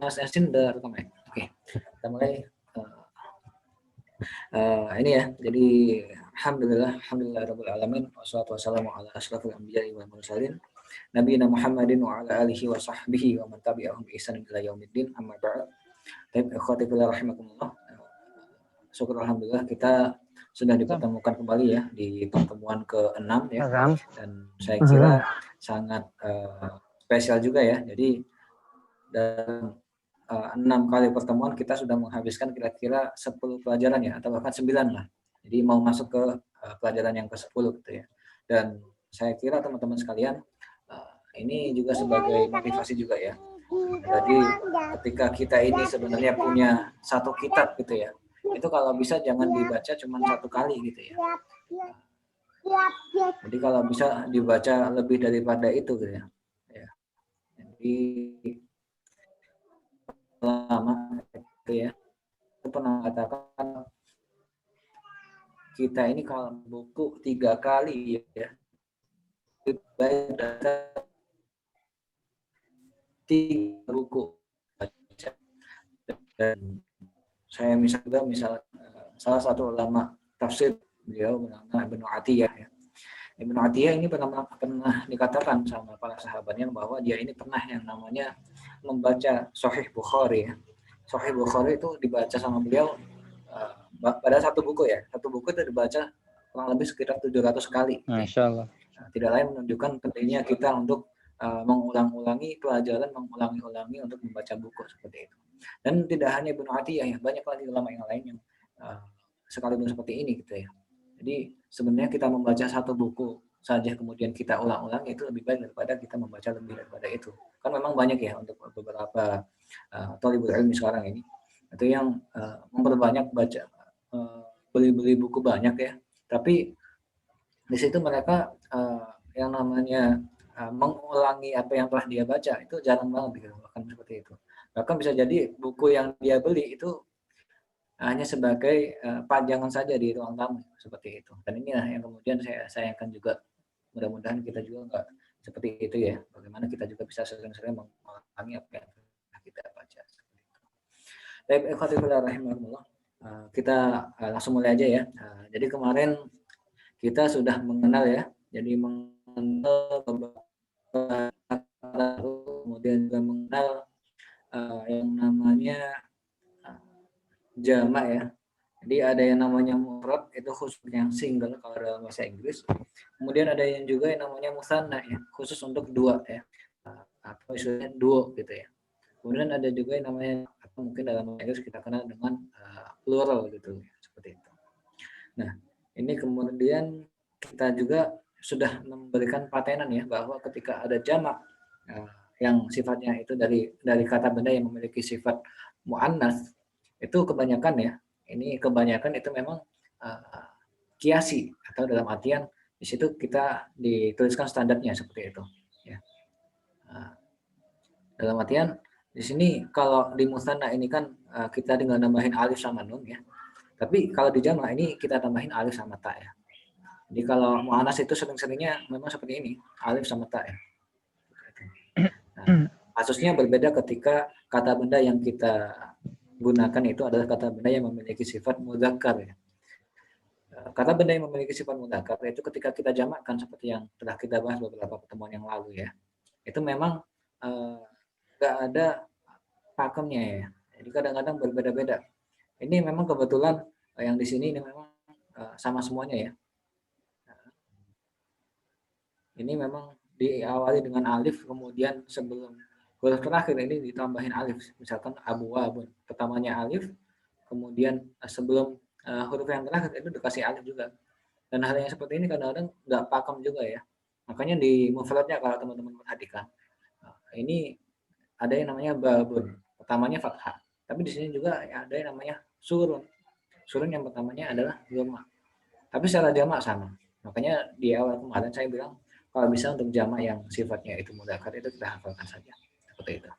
Mas Yasin udah rekam ya? Oke, kita mulai. Ini ya, jadi alhamdulillah rabbil alamin, wassalatu wassalamu ala asyrafil anbiya'i wal mursalin, nabiyina Muhammadin wa ala alihi wa sahbihi wa man tabi'ahum bi ihsan ila yaumiddin, amma ba'd. Baik, ikhwati fillah rahimakumullah. Syukur alhamdulillah kita sudah dipertemukan kembali ya di pertemuan ke-6 ya. Dan saya kira sangat spesial juga ya. Jadi dalam 6 kali pertemuan kita sudah menghabiskan kira-kira 10 pelajaran ya, atau bahkan 9 lah. Jadi mau masuk ke pelajaran yang ke-10 gitu ya. Dan saya kira teman-teman sekalian, ini juga sebagai motivasi juga ya. Jadi ketika kita ini sebenarnya punya satu kitab gitu ya, itu kalau bisa jangan dibaca cuma satu kali gitu ya. Jadi kalau bisa dibaca lebih daripada itu gitu ya. Jadi lama gitu ya. Aku pernah katakan kita ini kalau buku 3 kali ya, baik baca 3 buku. Dan saya misal salah satu ulama tafsir beliau bernama Ibnu Atiyah ya. Ibnu Atiyah ini pernah dikatakan sama para sahabatnya bahwa dia ini pernah yang namanya membaca Sahih Bukhari ya. Sahih Bukhari itu dibaca sama beliau pada satu buku ya. Satu buku itu dibaca kurang lebih sekitar 700 kali. Masya Allah. Tidak lain menunjukkan pentingnya kita untuk mengulang-ulangi pelajaran, mengulangi untuk membaca buku seperti itu. Dan tidak hanya Ibnu Atiyah ya, banyak lagi ulama yang lain yang sekalipun seperti ini gitu ya. Jadi sebenarnya kita membaca satu buku saja kemudian kita ulang-ulang itu lebih baik daripada kita membaca lebih daripada itu. Kan memang banyak ya untuk beberapa thalibul ilmi sekarang ini itu yang memperbanyak baca beli-beli buku banyak ya. Tapi di situ mereka yang namanya mengulangi apa yang telah dia baca itu jarang banget gitu, bahkan seperti itu. Bahkan bisa jadi buku yang dia beli itu hanya sebagai pajangan saja di ruang tamu seperti itu. Dan inilah yang kemudian saya sayangkan juga. Mudah-mudahan kita juga enggak seperti itu ya. Bagaimana kita juga bisa sering-sering mengulangi apa yang kita baca seperti itu. Baik, ikhwatillah rahimahullah. Kita langsung mulai aja ya. Jadi kemarin kita sudah mengenal ya. Jadi mengenal kemudian juga mengenal yang namanya jamak ya. Jadi ada yang namanya mufrad itu khusus yang single kalau dalam bahasa Inggris. Kemudian ada yang juga yang namanya musanna ya, khusus untuk dua ya. Atau istilahnya duo gitu ya. Kemudian ada juga yang namanya atau mungkin dalam bahasa Inggris kita kenal dengan plural gitu ya, seperti itu. Nah, ini kemudian kita juga sudah memberikan patenan ya bahwa ketika ada jamak yang sifatnya itu dari kata benda yang memiliki sifat muannas itu kebanyakan ya. Ini kebanyakan itu memang kiasi atau dalam artian di situ kita dituliskan standarnya seperti itu. Ya. Dalam artian di sini kalau di musanna ini kan kita tinggal nambahin alif sama nun ya. Tapi kalau di jamak ini kita tambahin alif sama ta ya. Jadi kalau muannas itu sering-seringnya memang seperti ini, alif sama ta ya. Nah, kasusnya berbeda ketika kata benda yang kita gunakan itu adalah kata benda yang memiliki sifat mudzakkar ya. Kata benda yang memiliki sifat mudzakkar itu ketika kita jamakkan seperti yang telah kita bahas beberapa pertemuan yang lalu ya. Itu memang enggak ada pakemnya ya. Jadi kadang-kadang berbeda-beda. Ini memang kebetulan yang di sini ini memang sama semuanya ya. Ini memang diawali dengan alif kemudian sebelum huruf terakhir ini ditambahin alif, misalkan abwabun, pertamanya alif, kemudian sebelum huruf yang terakhir itu dikasih alif juga. Dan hal yang seperti ini kadang-kadang nggak pakem juga ya. Makanya di mufradnya kalau teman-teman perhatikan, ini ada yang namanya babun, pertamanya fathah. Tapi di sini juga ada yang namanya surun. Surun yang pertamanya adalah dhamma. Tapi secara jamak sama. Makanya di awal kemarin saya bilang kalau bisa untuk jamak yang sifatnya itu mudzakkar itu kita hafalkan saja. Seperti itu.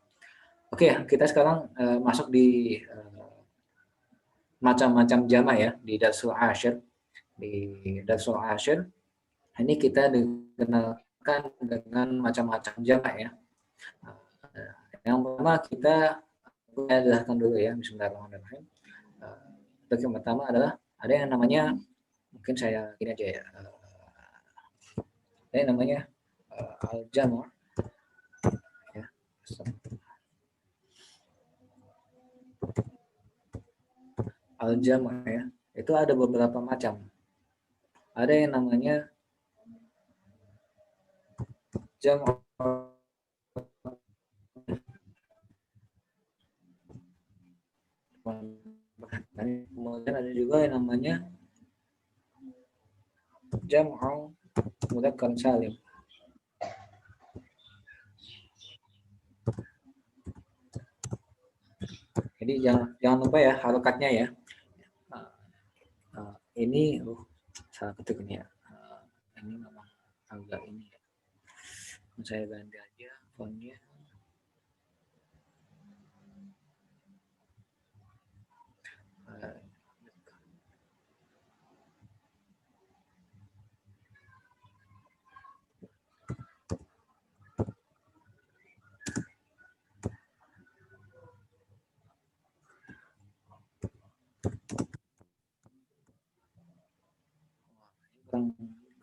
Oke, kita sekarang masuk di macam-macam jamak ya di Darsul Ashir. Di Darsul Ashir ini kita dikenalkan dengan macam-macam jamak ya. Yang pertama kita jelaskan dulu ya, Bismillahirrahmanirrahim. Yang pertama adalah ada yang namanya, mungkin saya gini aja ya, ada yang namanya al-jama' ya. Al-jama' ya, itu ada beberapa macam. Ada yang namanya jama', kemudian ada juga yang namanya jam'u mudzakkar salim. Jadi jangan lupa ya harokatnya ya. Ini salah ketik ini ya. Ini memang agak ini ya. Saya ganti aja fontnya.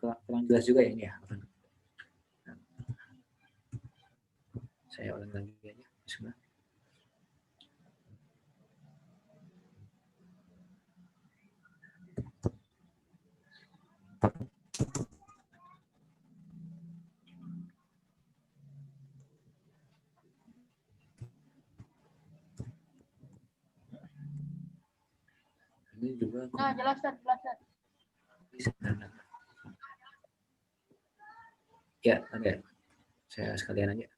Kurang jelas juga ya ini ya. Saya ulang lagi aja. Bismillah. Ini juga. Nah, jelas. Ya, ada. Saya sekalian aja.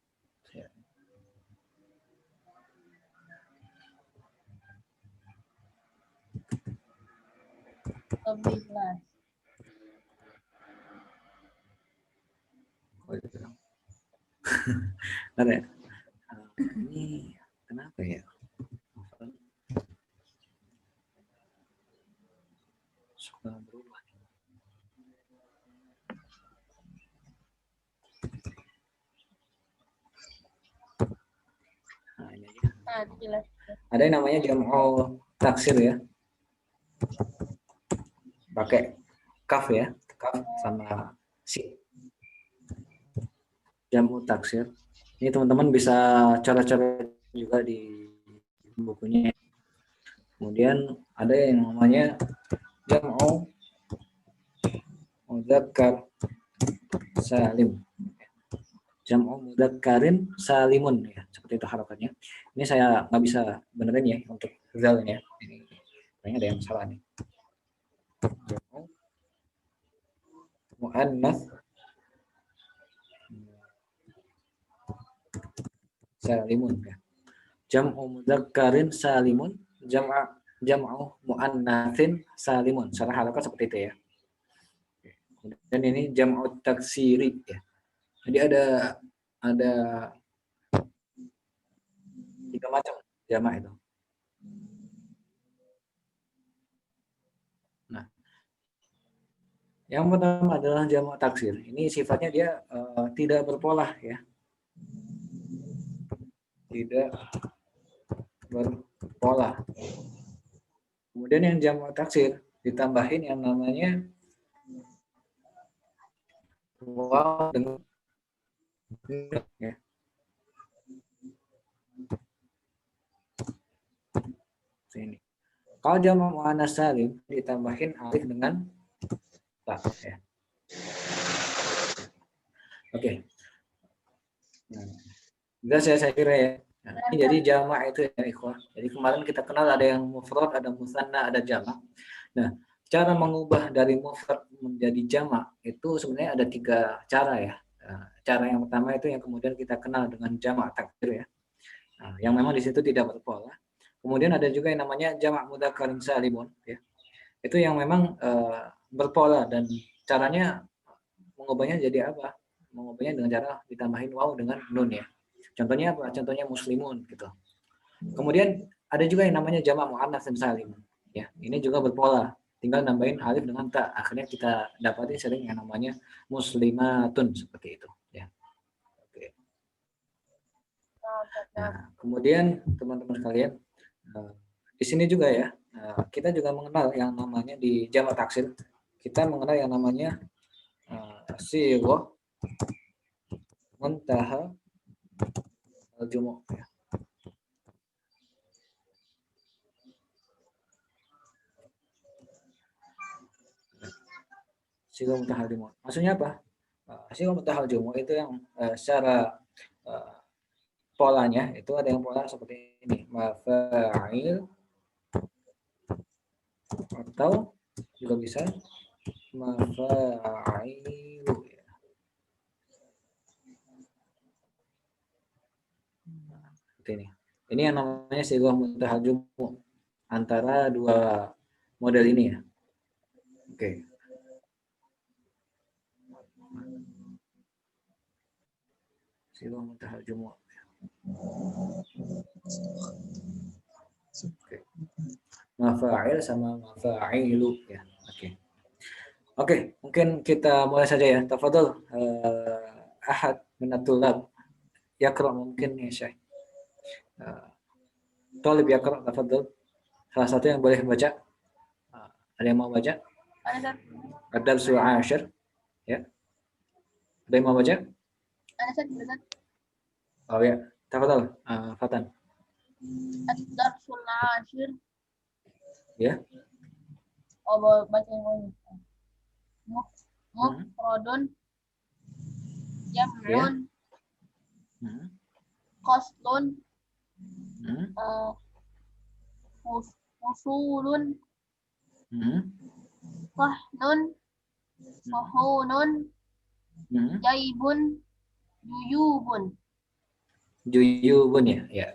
Lebih jelas. Ada. Ini kenapa ya? Suka berubah. Nah, ini aja. Nah, jelas. Ada yang namanya jam'u taksir ya. Pakai kaf ya, kaf sama si. Jam'u taksir. Ini teman-teman bisa cara-cara juga di bukunya. Kemudian ada yang namanya jam'u mudzakkar salim. Jam'u mudzakkarin salimun ya, seperti itu harokatnya. Ini saya nggak bisa benerin ya untuk zal ya. Ini kayaknya ada yang salah nih. Jam'u muannats salimun ya. Jam'u mudzakkarin salimun, jam'u muannatsin salimun. Secara harokat seperti itu ya. Dan ini jam'u taksiri ya. Jadi ada 3 macam jamak itu. Nah, yang pertama adalah jamak taksir. Ini sifatnya dia tidak berpola ya. Tidak berpola. Kemudian yang jamak taksir ditambahin yang namanya waw dengan ya. Sini. Kalau jamak muannats salim ditambahin alif dengan ta ya. Oke. Nah, saya kira ya. Nah, ini jadi jamak itu ya ikhwah. Jadi kemarin kita kenal ada yang mufrad, ada musanna, ada jamak. Nah, cara mengubah dari mufrad menjadi jamak itu sebenarnya ada 3 cara ya. Cara yang pertama itu yang kemudian kita kenal dengan jamak taksir ya. Nah, yang memang di situ tidak berpola. Kemudian ada juga yang namanya jamak mudzakkarin salimun ya. Itu yang memang berpola dan caranya mengubahnya jadi apa? Mengubahnya dengan cara ditambahin waw dengan nun ya. Contohnya apa? Contohnya muslimun gitu. Kemudian ada juga yang namanya jamak muannats salim ya. Ini juga berpola. Tinggal nambahin alif dengan ta. Akhirnya kita dapati sering yang namanya muslimatun seperti itu ya. Oke. Nah, kemudian teman-teman sekalian, di sini juga ya, kita juga mengenal yang namanya di jamak taksir, kita mengenal yang namanya sighah muntaha al-jumu'. Ya. Sighah muntaha al-jumu'. Maksudnya apa? Sighah muntaha al-jumu' itu yang secara polanya itu ada yang pola seperti ini, mafa'il, atau juga bisa mafa'ilu ya. Seperti ini. Ini yang namanya sighah muntahal jumu' antara dua model ini ya. Oke. Sighah muntahal jumu'. Oke. Mafa'il sama mafa'ilu ya. Oke. Oke, mungkin kita mulai saja ya. Tafadhol ahad minat tulab yaqra mungkin ya Syekh. Talib yaqra tafadhol. Salah satu yang boleh baca. Ada yang mau baca? Ad-darsul 'ashir ya. Ada yang mau baca? Oh ya, tafadhol Fatan. Ad-darsul 'ashir. Ya. Oh, baca yang ini. Mufradun jam'un qaslun usulun fahnun fahunun jaibun Juyubun ya. Ya.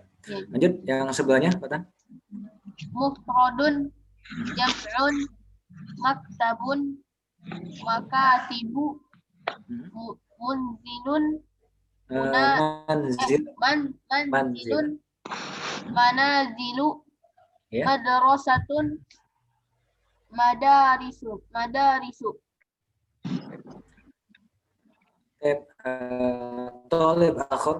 Lanjut yang sebelahnya, Fatan. mufradun jam'un maktabun makatibu munzilun manzilun manazilu ya. madrasatun madarisu Talib akhir.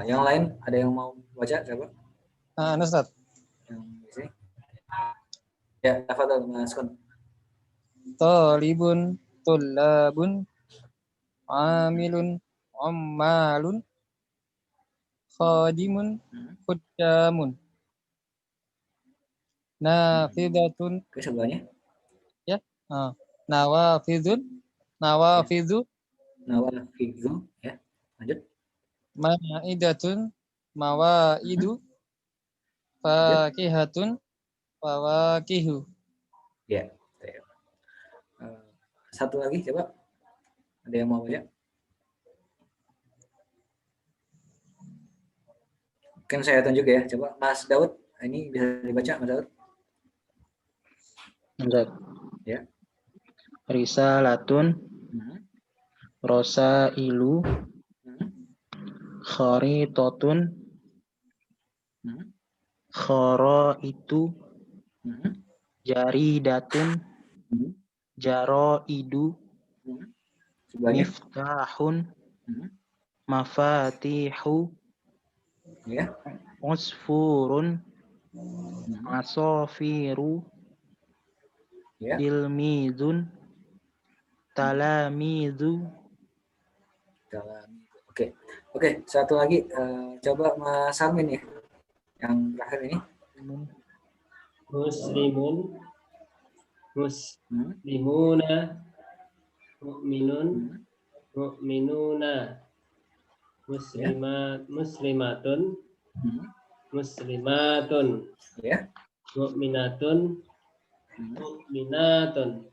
Yang lain ada yang mau baca coba? Ustaz. Yang di sini. Ya, tafadhol Mas Kun. Talibun, tullabun, amilun, ammalun, khadimun, khuddamun, nafidatun. Oke, sebelahnya. Ya. Nawafidun, nawafidu, Nawafidu ya. Lanjut. ma'idatun, mawaidu, fakihatun, fawakihu. Ya. Satu lagi coba. Ada yang mau baca? Mungkin saya tunjuk ya. Coba Mas Daud, ini bisa dibaca Mas Daud? Ustaz. Ya. Risalatun, rosailu, kharitatun, kharaitu, jaridatun, jaraidu, miftahun, mafatihu, ya. usfurun, asofiru, Ya. tilmizun, talamizu. Oke, satu lagi coba Mas Salmin ya. Yang terakhir ini. Muslimun, muslimuna, mu'minun, mu'minuna, muslimatun, muslimatun, ya. mu'minatun, mu'minatun.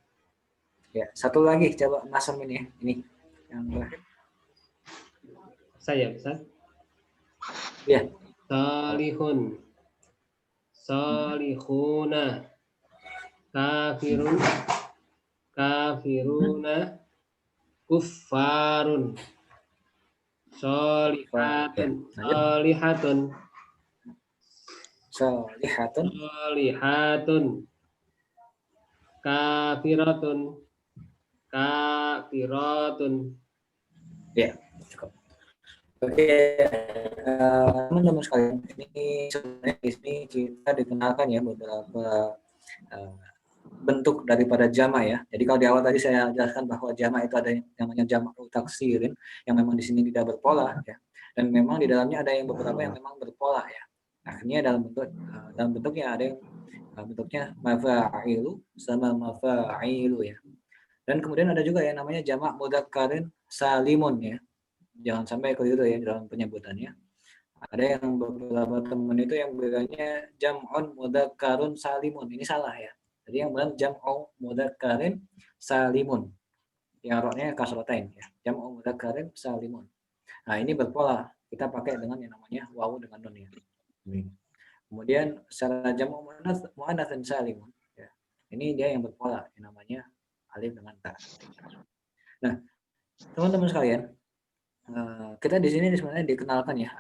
Ya, satu lagi coba Mas Salmin ya. Ini yang terakhir. Saya Ustaz. Ya. Salihun, salihuna, kafirun, kafiruna, kuffarun, solihatun, solihatun, Solihatun, solihatun, kafiratun, kafiratun. ya, cukup. Oke, teman-teman sekalian, ini sebenarnya di sini kita dikenalkan ya beberapa eh, bentuk daripada jama ya. Jadi kalau di awal tadi saya jelaskan bahwa jama itu ada yang namanya jama taksirin yang memang di sini tidak berpola ya. Dan memang di dalamnya ada yang beberapa yang memang berpola ya. Akhirnya dalam bentuknya ada yang bentuknya mafa'ilu sama mafa'ilu ya. Dan kemudian ada juga yang namanya jamak mudzakkarin salimun ya. Jangan sampai keliru ya dalam penyebutannya. Ada yang beberapa teman itu yang bilangnya jam'un mudzakkarun salimun. Ini salah ya. Jadi yang benar jam'u mudzakkarin salimun. Yang roknya kasratain ya. Jam'u mudzakkarin salimun. Nah, ini berpola. Kita pakai dengan yang namanya wawu dengan nun ya. Kemudian secara jam'u muannatsin salimun ya. Ini dia yang berpola yang namanya alif dengan ta. Nah, teman-teman sekalian, kita di sini sebenarnya dikenalkan ya,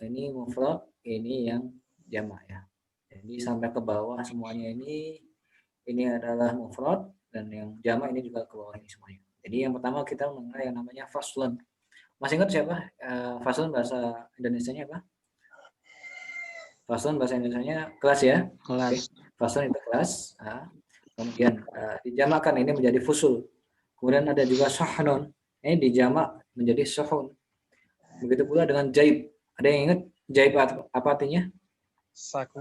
ini mufrad, ini yang jamak ya. Jadi sampai ke bawah semuanya ini adalah mufrad dan yang jamak ini juga ke bawah ini semuanya. Jadi yang pertama kita mengenal yang namanya faslun. Masih ingat siapa? Faslun bahasa Indonesianya apa? Faslun bahasa Indonesianya kelas ya. Kelas. Faslun itu kelas. Kemudian dijamakkan ini menjadi fusul. Kemudian ada juga sahnun. Ini dijamak menjadi suhun. Begitu pula dengan jaib. Ada yang ingat jaib apa artinya? Saku.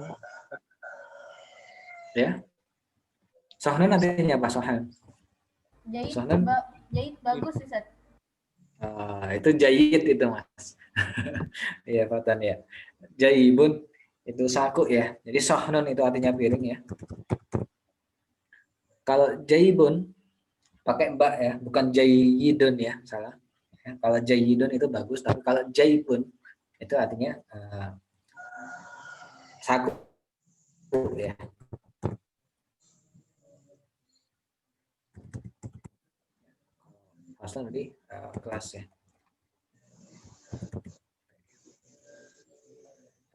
Ya. Sahnun artinya apa? Sahnun. Jahit bagus Ustaz. Itu jahit itu Mas. Iya Fatan ya. Jaibun itu saku ya. Jadi sahnun itu artinya piring ya. Kalau jaibun pakai mbak ya, bukan jayidun ya, salah. Ya, kalau jayidun itu bagus, tapi kalau jaibun itu artinya saku ya. Pasal tadi kelas ya.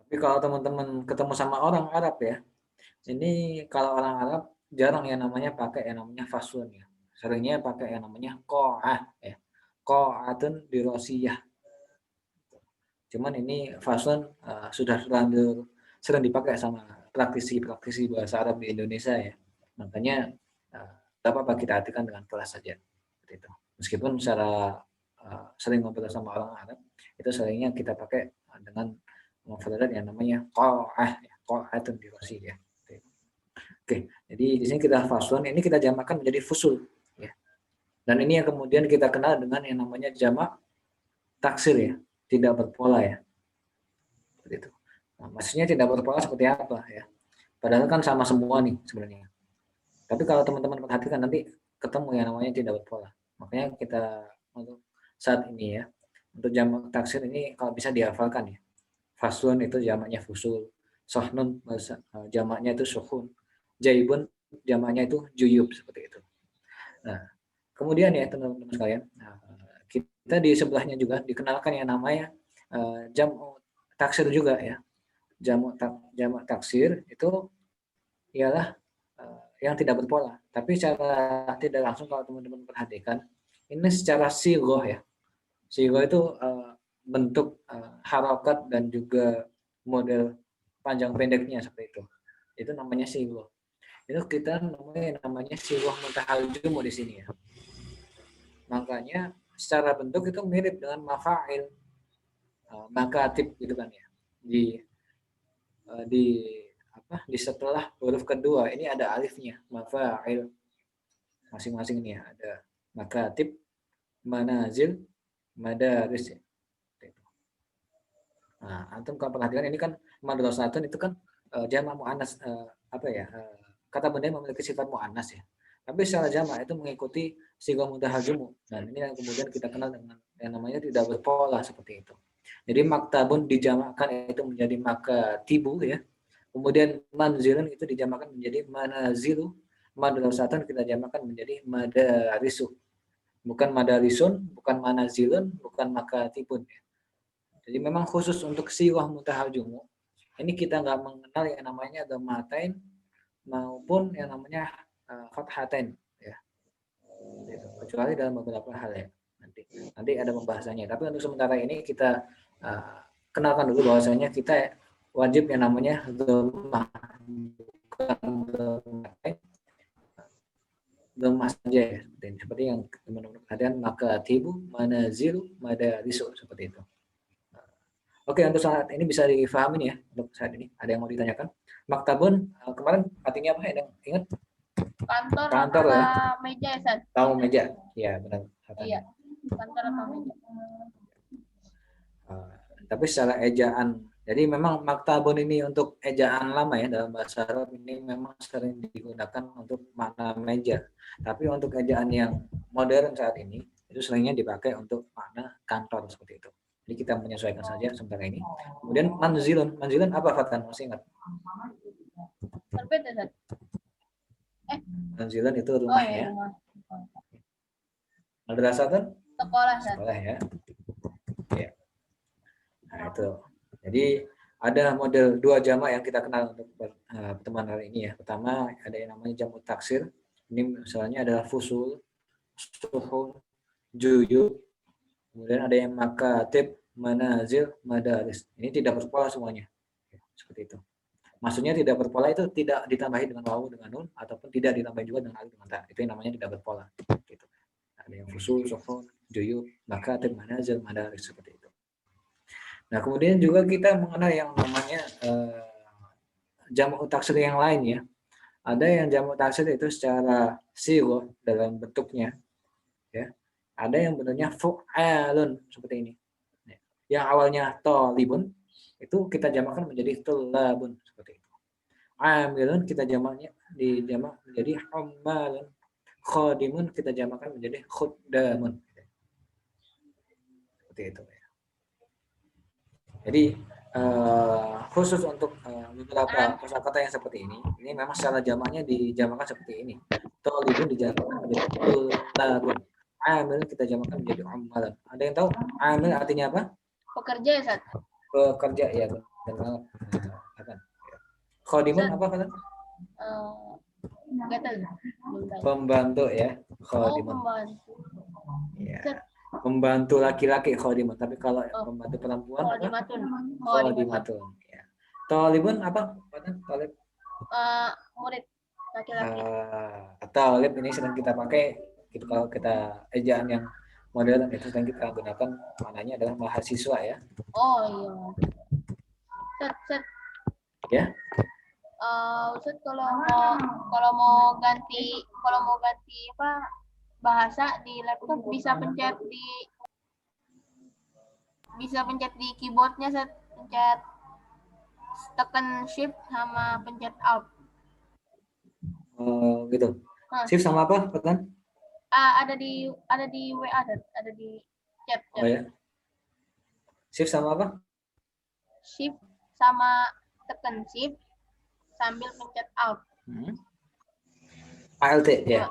Tapi kalau teman-teman ketemu sama orang Arab ya, ini kalau orang Arab jarang yang namanya pakai yang namanya faslun ya. Seringnya pakai yang namanya qa'ah ya. Qa'atun dirosiyah. Cuman ini faslun sudah terlanjur sering dipakai sama praktisi-praktisi bahasa Arab di Indonesia ya. Makanya dapat kita artikan dengan kelas saja. Seperti itu. Meskipun secara sering ngobrol sama orang Arab, itu seringnya kita pakai dengan mufradat yang namanya qa'ah, qa'atun dirosiyah. Oke, jadi di sini kita faslun, ini kita jamakkan menjadi fusul ya. Dan ini yang kemudian kita kenal dengan yang namanya jamak taksir ya, tidak berpola ya. Seperti itu. Nah, maksudnya tidak berpola seperti apa ya? Padahal kan sama semua nih sebenarnya. Tapi kalau teman-teman perhatikan nanti ketemu yang namanya tidak berpola. Makanya kita untuk saat ini ya, untuk jamak taksir ini kalau bisa dihafalkan ya. Faslun itu jamaknya fusul, sahnun jamaknya itu suhun, jaibun jamaknya itu juyub seperti itu. Nah, kemudian ya teman-teman sekalian, kita di sebelahnya juga dikenalkan yang namanya jamak taksir juga ya. Jamak taksir itu ialah yang tidak berpola. Tapi secara tidak langsung kalau teman-teman perhatikan, ini secara sigoh ya. Sigoh itu bentuk harokat dan juga model panjang pendeknya seperti itu. Itu namanya sigoh. Itu kita namanya sigoh muntahal jumu di sini ya. Makanya secara bentuk itu mirip dengan mafa'il, makatib gitu kan ya. Di setelah huruf kedua ini ada alifnya, mafa'il. Masing-masing ini ya, ada makatib, manazil, madaris. Nah, antum kalau perhatikan ini kan madrasatun itu kan jamak muannas kata benda yang memiliki sifat muannas ya. Tapi secara jamak itu mengikuti sighah muntahal jumu. Dan ini yang kemudian kita kenal dengan yang namanya tidak berpola seperti itu. Jadi maktabun dijamakkan itu menjadi makatibu ya. Kemudian manzilun itu dijamakkan menjadi manazilu. Madrasatun kita jamakkan menjadi madarisu. Bukan madarisun, bukan manazilun, bukan makatibun ya. Jadi memang khusus untuk sighah muntahal jumu. Ini kita nggak mengenal yang namanya dhammatain maupun yang namanya fathatain ya. Kecuali dalam beberapa hal ya. Nanti ada pembahasannya. Tapi untuk sementara ini kita kenalkan dulu bahwasanya kita wajib yang namanya dhammah, bukan dhammah saja ya, seperti yang teman-teman perhatikan, maka tibu manazilu madarisu seperti itu. Oke, untuk saat ini bisa difahami ya, untuk saat ini. Ada yang mau ditanyakan? Maktabun, kemarin artinya apa? Ada yang ingat? Kantor, Kantor atau ya. meja ya, San? Tahu meja. Ya, benar. Iya. Kantor atau meja. Tapi secara ejaan, jadi memang maktabun ini untuk ejaan lama ya, dalam bahasa Arab ini memang sering digunakan untuk makna meja. Tapi untuk ejaan yang modern saat ini, itu seringnya dipakai untuk makna kantor seperti itu. Jadi kita menyesuaikan saja sementara ini. Kemudian manzilun. Manzilun apa, Fatan? Masih ingat? Terbit ya, San? Manzilun itu Oh rumah ya, ya. rumah. Madrasatun? Sekolah, San. Sekolah ya. Ya. Nah itu. Jadi ada model dua jamak yang kita kenal untuk pertemuan hari ini ya. Pertama ada yang namanya jamak taksir. Ini misalnya adalah fusul, suhun, juyub. Kemudian ada yang makatib, manazil, madaris. Ini tidak berpola semuanya. Seperti itu. Maksudnya tidak berpola itu tidak ditambahi dengan wawu dengan nun ataupun tidak ditambahi juga dengan alif dengan ta. Itu yang namanya tidak berpola. Gitu. Ada yang fusul, suhun, juyub, makatib, manazil, madaris seperti itu. Nah, kemudian juga kita mengenal yang namanya jamak taksir yang lain ya. Ada yang jamak taksir itu secara sighah dalam bentuknya ya. Ada yang bentuknya fu'alun seperti ini. Yang awalnya talibun itu kita jamakkan menjadi tulabun seperti itu. Amilun kita jamaknya dijamak menjadi ammalun. Khadimun kita jamakkan menjadi khuddamun. Seperti itu ya. Jadi khusus untuk beberapa kosakata yang seperti ini memang secara jamaknya dijamakkan seperti ini. Talibun dijamakkan menjadi tulabun. Amil kita jamakkan menjadi ammalan. Ada yang tahu amil artinya apa? Pekerja ya, San? Pekerja ya, benar. Khadimun apa kata? Enggak tahu. Belum tahu. Pembantu ya, Oh, khadimun. pembantu. Ya. Pembantu laki-laki khadimun, tapi kalau pembantu perempuan apa? Khadimatun. Khadimatun. Ya. Talibun apa? Talib. Murid laki-laki. Talib ini sedang kita pakai gitu, kalau kita ejaan yang modern itu sedang kita gunakan, maknanya adalah mahasiswa ya. Oh iya. Set. Ya. Ustaz kalau mau ganti apa bahasa di laptop bisa pencet di keyboardnya, Ustaz. Pencet tekan shift sama pencet alt. Gitu. Shift sama apa, Petan? Ada di WA, Ustaz. Ada di chat. Oh ya. Shift sama apa? Shift sama tekan shift sambil pencet alt. ALT ya.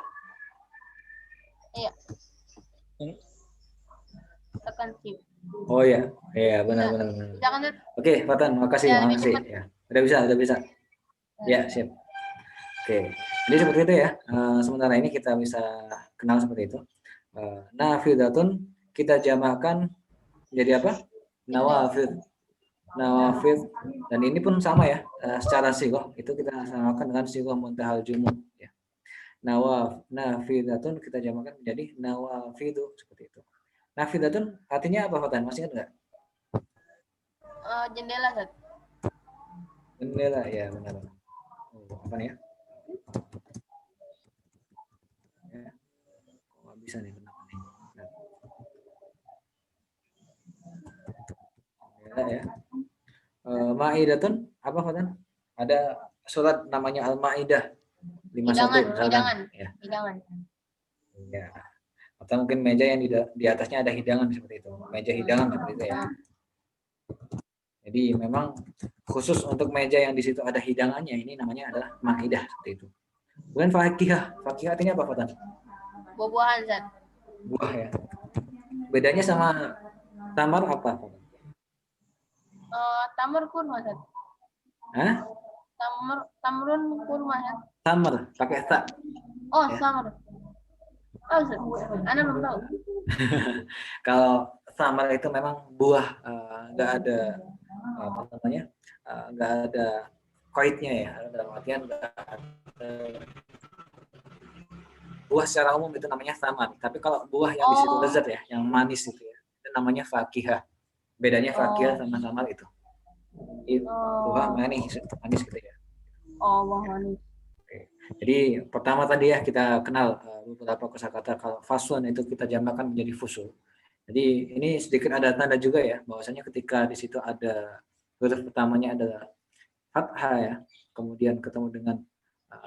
Iya. Tekan shift. Oh ya, iya benar. Jangan. Oke, Fatan, makasih. Ya, Ya, udah bisa. Ya, siap. Oke, jadi seperti itu ya. Sementara ini kita bisa kenal seperti itu. Nafidatun kita jamakkan jadi apa? Nawafid. Dan ini pun sama ya. Secara sighah itu kita samakan dengan sighah muntahal jumud. Ya. Nafidatun kita jamakkan menjadi nawafidu seperti itu. Nafidatun artinya apa, Fatan? Masih ingat nggak? Jendela, Ustaz. Jendela ya, benar. Apa nih ya? Kok bisa nih, kenapa nih? Ya. Ma'idatun apa, Fatan? Ada surat namanya Al-Ma'idah 51 misalkan. Hidangan. Ya. Atau mungkin meja yang di atasnya ada hidangan seperti itu. Meja hidangan seperti itu ya. Jadi memang khusus untuk meja yang di situ ada hidangannya, ini namanya adalah ma'idah seperti itu. Kemudian fakihah. Fakihah artinya apa, Fatan? Buah-buahan, Ustaz. Buah ya. Bedanya sama tamar apa, Fatan? Tamar kurma, Ustaz. Hah? Tamrun kurma, Ustaz. Tamar pakai ta. Oh, ya. tamar. Oh, Ustaz. Ana belum tahu. Kalau samar itu memang buah, nggak ada apa namanya, nggak ada koidnya ya, dalam artian nggak ada buah secara umum itu namanya samar. Tapi kalau buah yang di situ Oh. lezat ya, yang manis itu ya, itu namanya fakihah. Bedanya fakihah sama samar itu. Buah manis gitu ya. Oh, buah manis. Jadi pertama tadi ya kita kenal beberapa kosakata. Kalau fasun itu kita jamakkan menjadi fusul. Jadi ini sedikit ada tanda juga ya, bahwasanya ketika di situ ada huruf pertamanya adalah fathah ya, kemudian ketemu dengan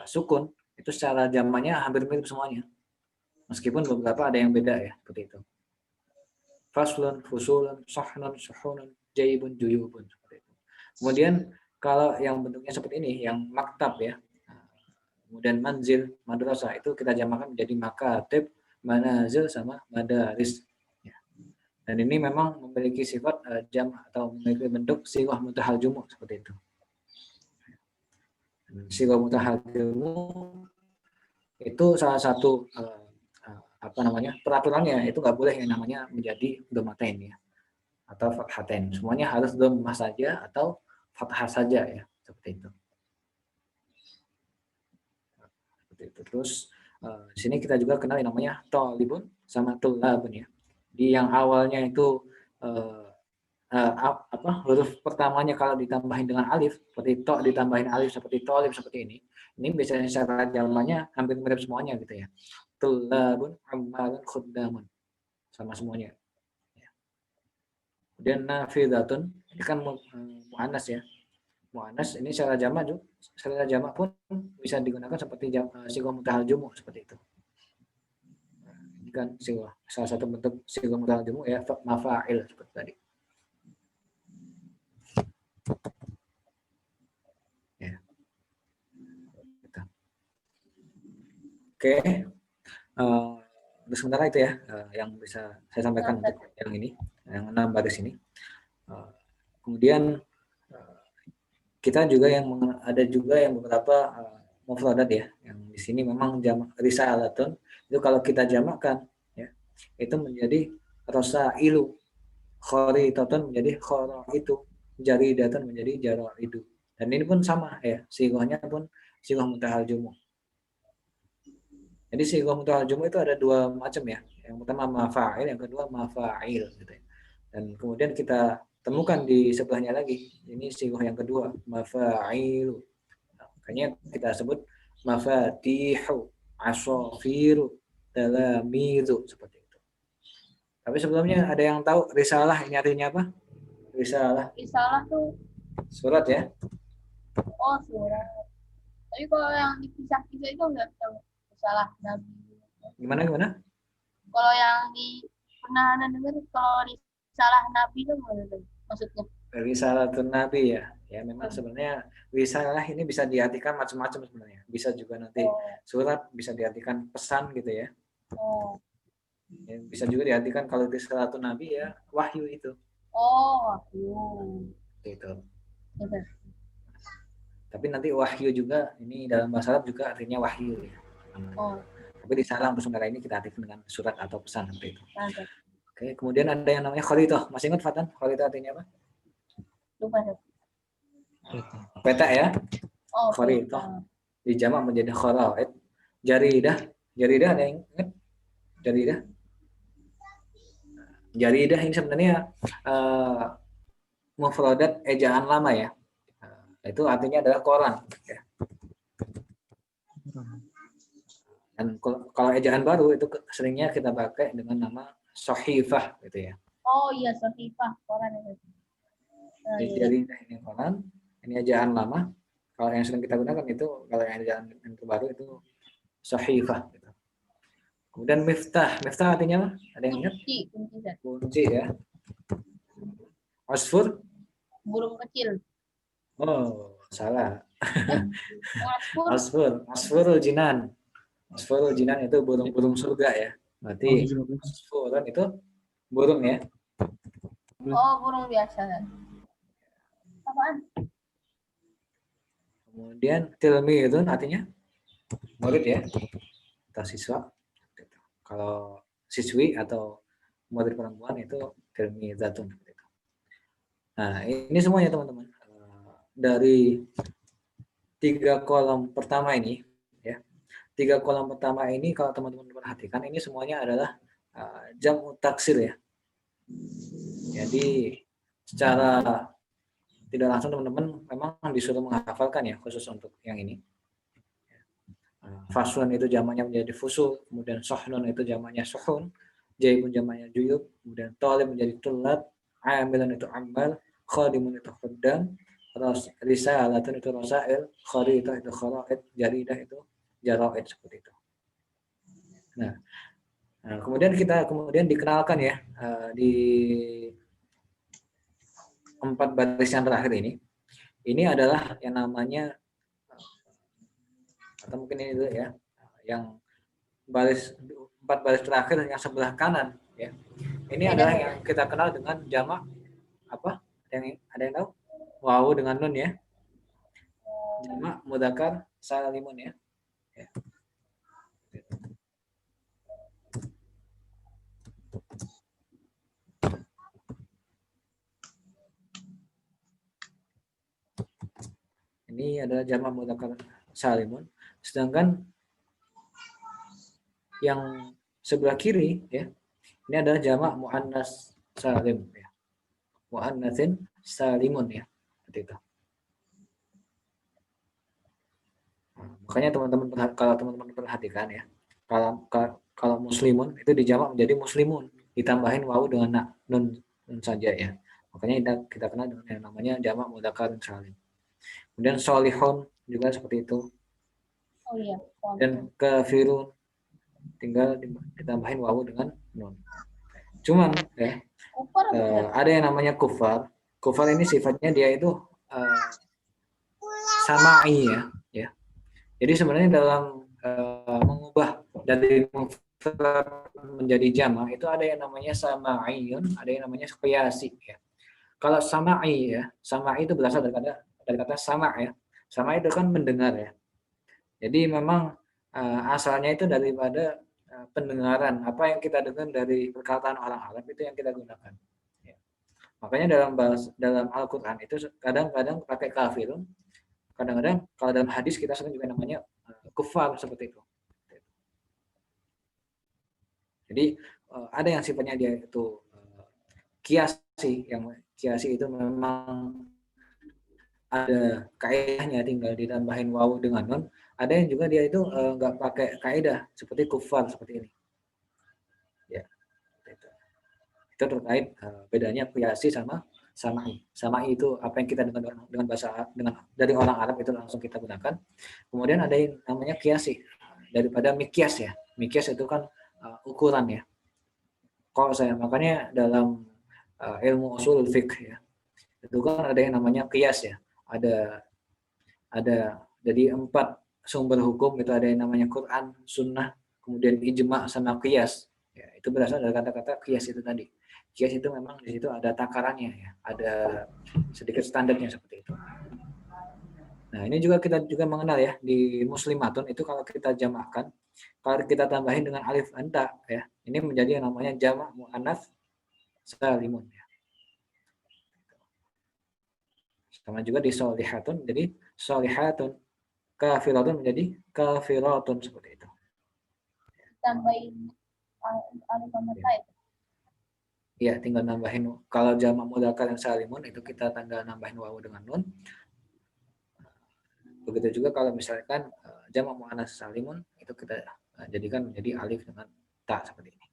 sukun, itu secara jamaknya hampir mirip semuanya. Meskipun beberapa ada yang beda ya, seperti itu. Faslun, fusulun, sahnun, suhunun, jaibun, juyubun, seperti itu. Kemudian kalau yang bentuknya seperti ini, yang maktab ya, kemudian manzil, madrasah, itu kita jamakkan menjadi makatib, manazil, sama madaris. Ya. Dan ini memang memiliki sifat jam atau memiliki bentuk sighah mutahal jumu seperti itu. Sighah mutahal jumu itu salah satu apa namanya, peraturannya itu nggak boleh yang namanya menjadi dhammatain ya, atau fathatain. Semuanya harus dhammah saja atau fathah saja ya, seperti itu. Terus di sini kita juga kenal yang namanya thalibun sama tullabun ya. Di yang awalnya itu huruf pertamanya kalau ditambahin dengan alif seperti to ditambahin alif seperti thalib seperti ini biasanya secara jamaknya hampir mirip semuanya gitu ya. Tullabun, ammalun, khuddamun, sama semuanya. Kemudian nafidatun ini kan muannas ya. Muannas ini secara jamak pun bisa digunakan seperti sighah mutahal jumu seperti itu. Ini kan salah satu bentuk sighah mutahal jumu ya, mafa'il seperti tadi. Ya. Oke. Untuk sementara itu ya yang bisa saya sampaikan untuk yang ini, yang 6 baris ini. Kemudian kita juga ada juga yang beberapa mufradat ya, yang di sini memang jamak risalatun itu kalau kita jamakkan ya itu menjadi rosailu, kharitatun menjadi kharaitu, jaridatun menjadi jaraidu. Dan ini pun sama ya, sighahnya pun sighah mutahal jumu. Jadi sighah mutahal jumu itu ada dua macam ya. Yang pertama mafa'il, yang kedua mafa'il gitu ya. Dan kemudian kita temukan di sebelahnya lagi. Ini sighah yang kedua, mafa'ilu. Makanya kita sebut mafatihu, asafiru, talamidu seperti itu. Tapi sebelumnya ada yang tahu risalah ini artinya apa? Risalah. Risalah tuh, Surat ya. oh surat. Tapi kalau yang dipisah-pisah itu enggak tahu. Risalah Nabi. Gimana? Kalau yang pernah dengar kalau risalah Nabi itu maksudnya? Risalatun Nabi ya. Ya memang sebenarnya risalah ini bisa diartikan macam-macam sebenarnya. Bisa juga nanti surat, bisa diartikan pesan gitu ya. Ya, bisa juga diartikan kalau risalatun Nabi ya wahyu itu. Oh, wahyu. Gitu. Gitu. Tapi nanti wahyu juga ini dalam bahasa Arab juga artinya wahyu ya. Tapi risalah untuk sementara ini kita artikan dengan surat atau pesan seperti itu. Oke, kemudian ada yang namanya kharithah. Masih ingat Fatan? Kharithah artinya apa? Lupa. Peta ya. Oh, Kharithah. Dijamak menjadi kharaid. Jaridah ada yang ingat? Jaridah ini sebenarnya mufradat ejaan lama ya. Itu artinya adalah koran ya. Dan kalau ejaan baru itu seringnya kita pakai dengan nama sahifah gitu ya. Oh iya, sahifah, koran itu. Jadi ini koran, ini ejaan lama. Kalau yang sering kita gunakan itu, kalau yang ejaan yang terbaru itu sahifah gitu. Kemudian miftah artinya apa? Ada yang ingat? Kunci ya. Asfur? Burung kecil. Oh, salah. Asfurul jinan. Asfurul jinan itu burung surga ya. Berarti asfuran itu burung ya. Oh, burung biasa. Apaan? Kemudian tilmidun artinya murid ya. Atau siswa. Kalau siswi atau murid perempuan itu tilmizatun. Nah, ini semuanya teman-teman. Dari 3 kolom pertama ini, ya. 3 kolom pertama ini kalau teman-teman perhatikan ini semuanya adalah jamu taksir ya. Jadi secara tidak langsung teman-teman memang disuruh menghafalkan ya, khusus untuk yang ini. Faslun itu jamaknya menjadi fusul, kemudian sohnun itu jamaknya sohun, jaibun jamaknya juyub, kemudian talib menjadi tulab, amilan itu amal, khadimun itu khuddam, risalatun itu rasail, kharita itu kharaid, jaridah itu jaraid, seperti itu. Nah, kemudian kita dikenalkan ya di 4 baris yang terakhir ini. Ini adalah yang namanya, atau mungkin ini dulu ya, yang 4 baris terakhir yang sebelah kanan ya. Ini adalah yang kita kenal dengan jamak apa? Yang ada yang tahu? Wawu dengan nun ya. Jamak mudzakkar salimun ya. Ini adalah jamak mudzakkar salimun. Sedangkan yang sebelah kiri ya, ini adalah jamak muannas salim ya. Muannatsin salimun ya. Seperti itu. Makanya teman-teman, kalau teman-teman perhatikan ya, kalau muslimun itu dijamak menjadi muslimun, ditambahin wawu dengan nun saja ya. Makanya kita kenal dengan yang namanya jamak mudzakkar salim. Kemudian solihun juga seperti itu. Oh iya. Dan kafirun tinggal ditambahin wawu dengan nun. Cuman ya, ada yang namanya kufar. Kufar ini sifatnya dia itu sama'i ya. Jadi sebenarnya dalam mengubah dari mufrad menjadi jamak itu ada yang namanya sama'iyun, ada yang namanya qiyasi ya. Kalau sama'i ya, sama'i itu berasal dari kata sama ya. Sama itu kan mendengar ya. Jadi memang asalnya itu daripada pendengaran, apa yang kita dengar dari perkataan orang Arab itu yang kita gunakan. Ya. Makanya dalam Al-Quran itu kadang-kadang pakai kafirun, kadang-kadang kalau dalam hadis kita sering juga namanya kufar seperti itu. Jadi ada yang sifatnya dia itu kiasi, yang kiasi itu memang ada kaidahnya, tinggal ditambahin wawu dengan nun. Ada yang juga dia itu nggak pakai kaidah seperti kufar seperti ini. Ya, itu terkait bedanya kiasi sama sama'i. Sama'i itu apa yang kita dengar dengan bahasa dari orang Arab itu langsung kita gunakan. Kemudian ada yang namanya kiasi daripada mikyas ya. Mikyas itu kan ukuran ya. Kalau makanya dalam ilmu usul fiqh ya, itu kan ada yang namanya qiyas ya. Ada jadi 4 sumber hukum itu ada yang namanya Quran, Sunnah, kemudian ijma sama qiyas. Ya, itu berasal dari kata-kata qiyas itu tadi. Qiyas itu memang di situ ada takarannya ya, ada sedikit standarnya seperti itu. Nah, ini juga kita juga mengenal ya di muslimatun itu kalau kita jamakkan, kalau kita tambahin dengan alif anta ya, ini menjadi yang namanya jamak muannats salimun ya. Sama juga di solihatun, jadi solihatun, kafiratun menjadi kafiratun seperti itu. Tambahin alif sama ta itu. Iya, tinggal nambahin. Kalau jamak mudzakkar yang salimun itu kita tanda nambahin wawu dengan nun. Begitu juga kalau misalkan jamak muannats salimun itu kita jadikan menjadi alif dengan ta seperti ini.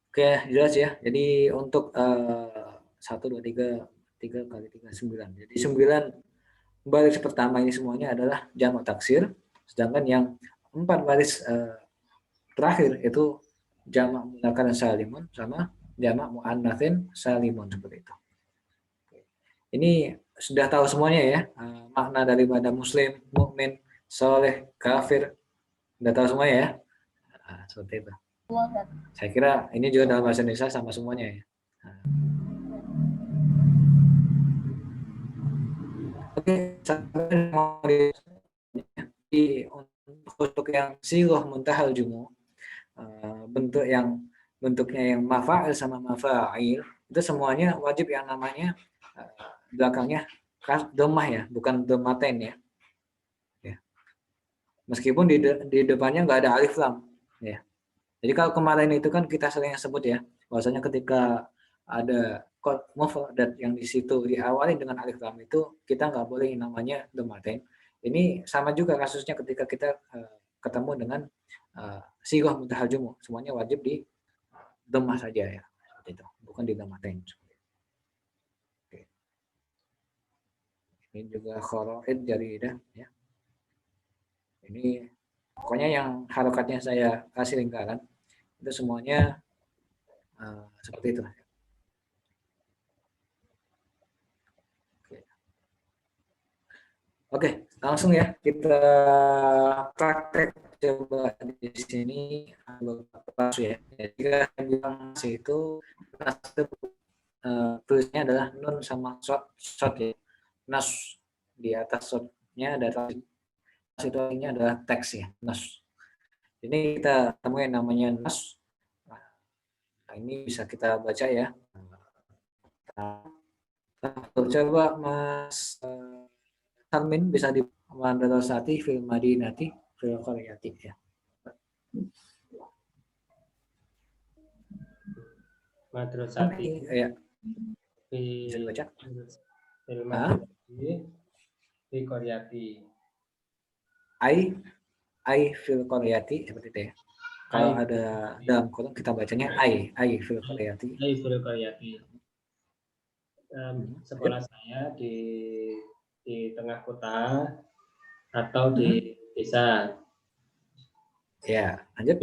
Oke, jelas ya. Jadi untuk 1, 2, 3 kali 3, 9. Jadi 9 baris pertama ini semuanya adalah jamak taksir, sedangkan yang 4 baris terakhir itu jamak mudzakkar salimun sama jamak muannatsin salimun seperti itu. Ini sudah tahu semuanya ya, makna daripada muslim, mukmin, soleh, kafir. Sudah tahu semuanya ya. Seperti itu. Saya kira ini juga dalam bahasa Indonesia sama semuanya ya. Oke, untuk yang sighah muntahal jumu, bentuk yang bentuknya yang mafa'il sama mafa'il itu semuanya wajib yang namanya belakangnya dhammah ya, bukan dhammatain ya. Meskipun di depannya nggak ada alif lam ya. Jadi kalau kemarin itu kan kita sering sebut ya, bahwasanya ketika ada mufradat yang di situ diawali dengan alif lam itu kita nggak boleh namanya dhammatain. Ini sama juga kasusnya ketika kita ketemu dengan sighah muntahal jumu, semuanya wajib di dhammah saja ya, seperti itu, bukan di dhammatain. Oke. Ini juga kharaid jaridah ya. Ini pokoknya yang harokatnya saya kasih lingkaran itu semuanya seperti itu. Oke, langsung ya kita praktek coba di sini beberapa ya. Jika bilang itu nas tulisnya adalah nun sama shot ya. Nas di atas shotnya ada situasinya adalah teks ya, nas. Ini kita temuin namanya nas. Nah, ini bisa kita baca ya. Coba Mas Salmin bisa di madrasati fil madinati fil qaryati ya. Madrasati Ya. Bisa dibaca? fil madinati fi qaryati. Ai fil qaryati seperti itu ya. Kalau ada dalam kurung kita bacanya ai fil qaryati. Ai fil qaryati. Sekolah saya di tengah kota atau di desa. Ya, lanjut.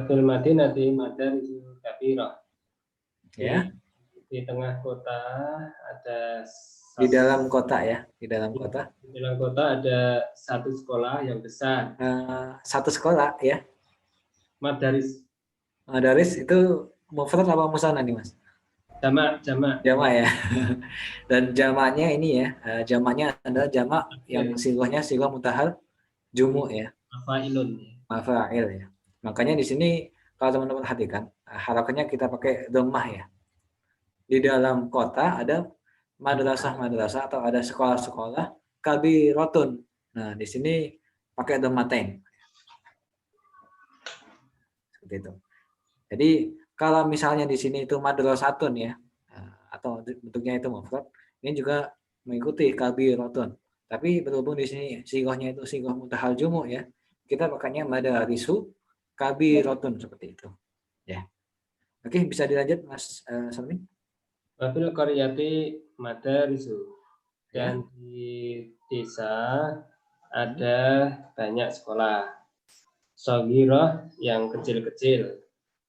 Fil madinati madarisul kabirah. Ya. Di tengah kota ada Di dalam kota ya, di dalam kota. Di dalam kota ada satu sekolah yang besar. Satu sekolah ya. Madaris. Madaris itu mufrad apa musanna nih Mas? Jamak ya. Dan jamaknya ini ya, jamaknya adalah jamak yang sighahnya sighah muntahal jumu ya. Mafa'il ya. Makanya di sini kalau teman-teman perhatikan, harokatnya kita pakai dhammah ya. Di dalam kota ada madrasah atau ada sekolah-sekolah kabiratun. Nah, di sini pakai dhammatain. Seperti itu. Jadi kalau misalnya di sini itu madrasatun ya, atau bentuknya itu mufrad, ini juga mengikuti kabiratun. Tapi berhubung di sini sighahnya itu sighah muntahal jumu ya, kita pakainya madarisu kabiratun seperti itu. Ya. Oke, bisa dilanjut Mas Salmin. Wafil qaryati madarisu. Dan di desa ada banyak sekolah. Shaghirah yang kecil-kecil.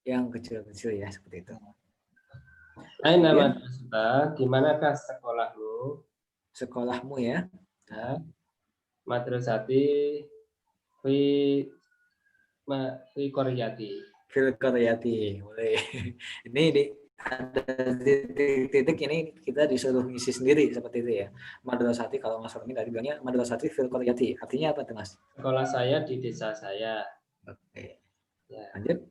Yang kecil-kecil ya, seperti itu. Aina madrasah, di manakah sekolahmu? Sekolahmu ya. Nah, madrasati fi qaryati. Fil qaryati, boleh. Ini ada titik ini kita disuruh ngisi sendiri seperti itu ya. Madrasati kalau Mas Rami tadi bilangnya madrasati fil qaryati. Artinya apa tuh Mas? Sekolah saya di desa saya. Oke. Ya. Lanjut.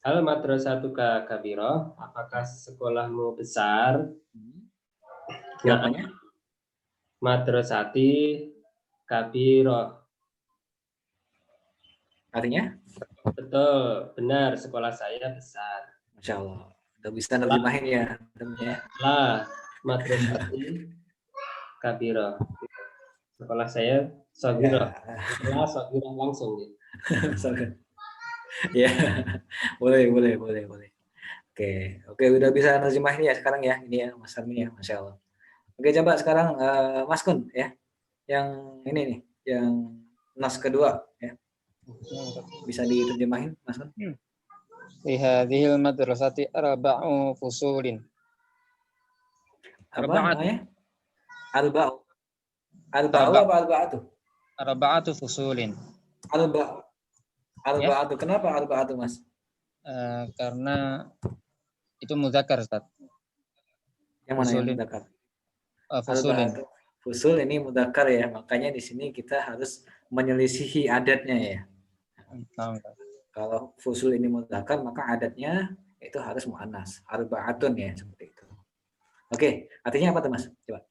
Hal madrasatuka kabiro, apakah sekolahmu besar? Jawabannya? Madrasati kabiro. Artinya? Betul, benar, sekolah saya besar. Masya Allah. Udah bisa nerjemahin ya. Lah, madrasati kabiro. Sekolah saya sogiro. Sekolah sogiro langsung. Ya, boleh. Oke, udah bisa nerjemahin ya sekarang ya. Ini ya Mas Armin ya, Masya Allah. Oke, coba sekarang Mas Kun ya. Yang ini nih, yang nas kedua ya. Bisa diterjemahin Mas Kun? Fi hadhil madrasati arba'u fusulin. Apa namanya? Arba'u apa arba'atu? Arba'atu fusulin. Arba'atu. Kenapa arba'atu, Mas? Karena itu muzakkar, Ustaz. Yang mana yang muzakkar? Fusulin. Fusul ini muzakkar ya, makanya di sini kita harus menyelisihi adatnya ya. Kalau fusul ini muzakkar, maka adatnya itu harus muannas, arba'atun ya seperti itu. Oke, artinya apa tuh Mas? Coba.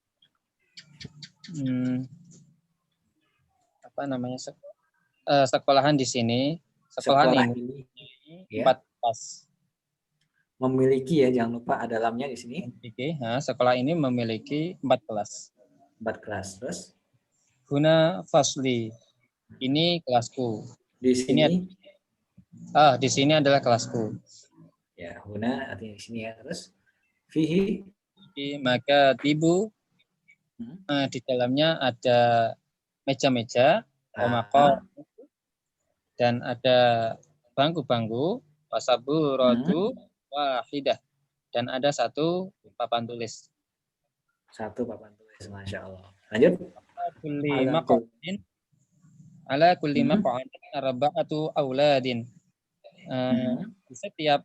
Apa namanya? Sekolahan di sini, sekolahan Sekolah ini ini ya, 4 kelas. memiliki ya, jangan lupa ada lamnya di sini, Sekolah ini memiliki 4 kelas. 4 kelas. Terus Huna fasli. Ini kelasku. di sini Di sini adalah kelasku. ya, huna artinya di sini ya. Terus fihi, Maka tibu di dalamnya ada meja-meja, dan ada bangku-bangku, wasaburatu wahidah, dan ada 1 papan tulis. 1 papan tulis, Masya Allah. Lanjut. Ala kulli maq'adin arba'atu auladin. Di setiap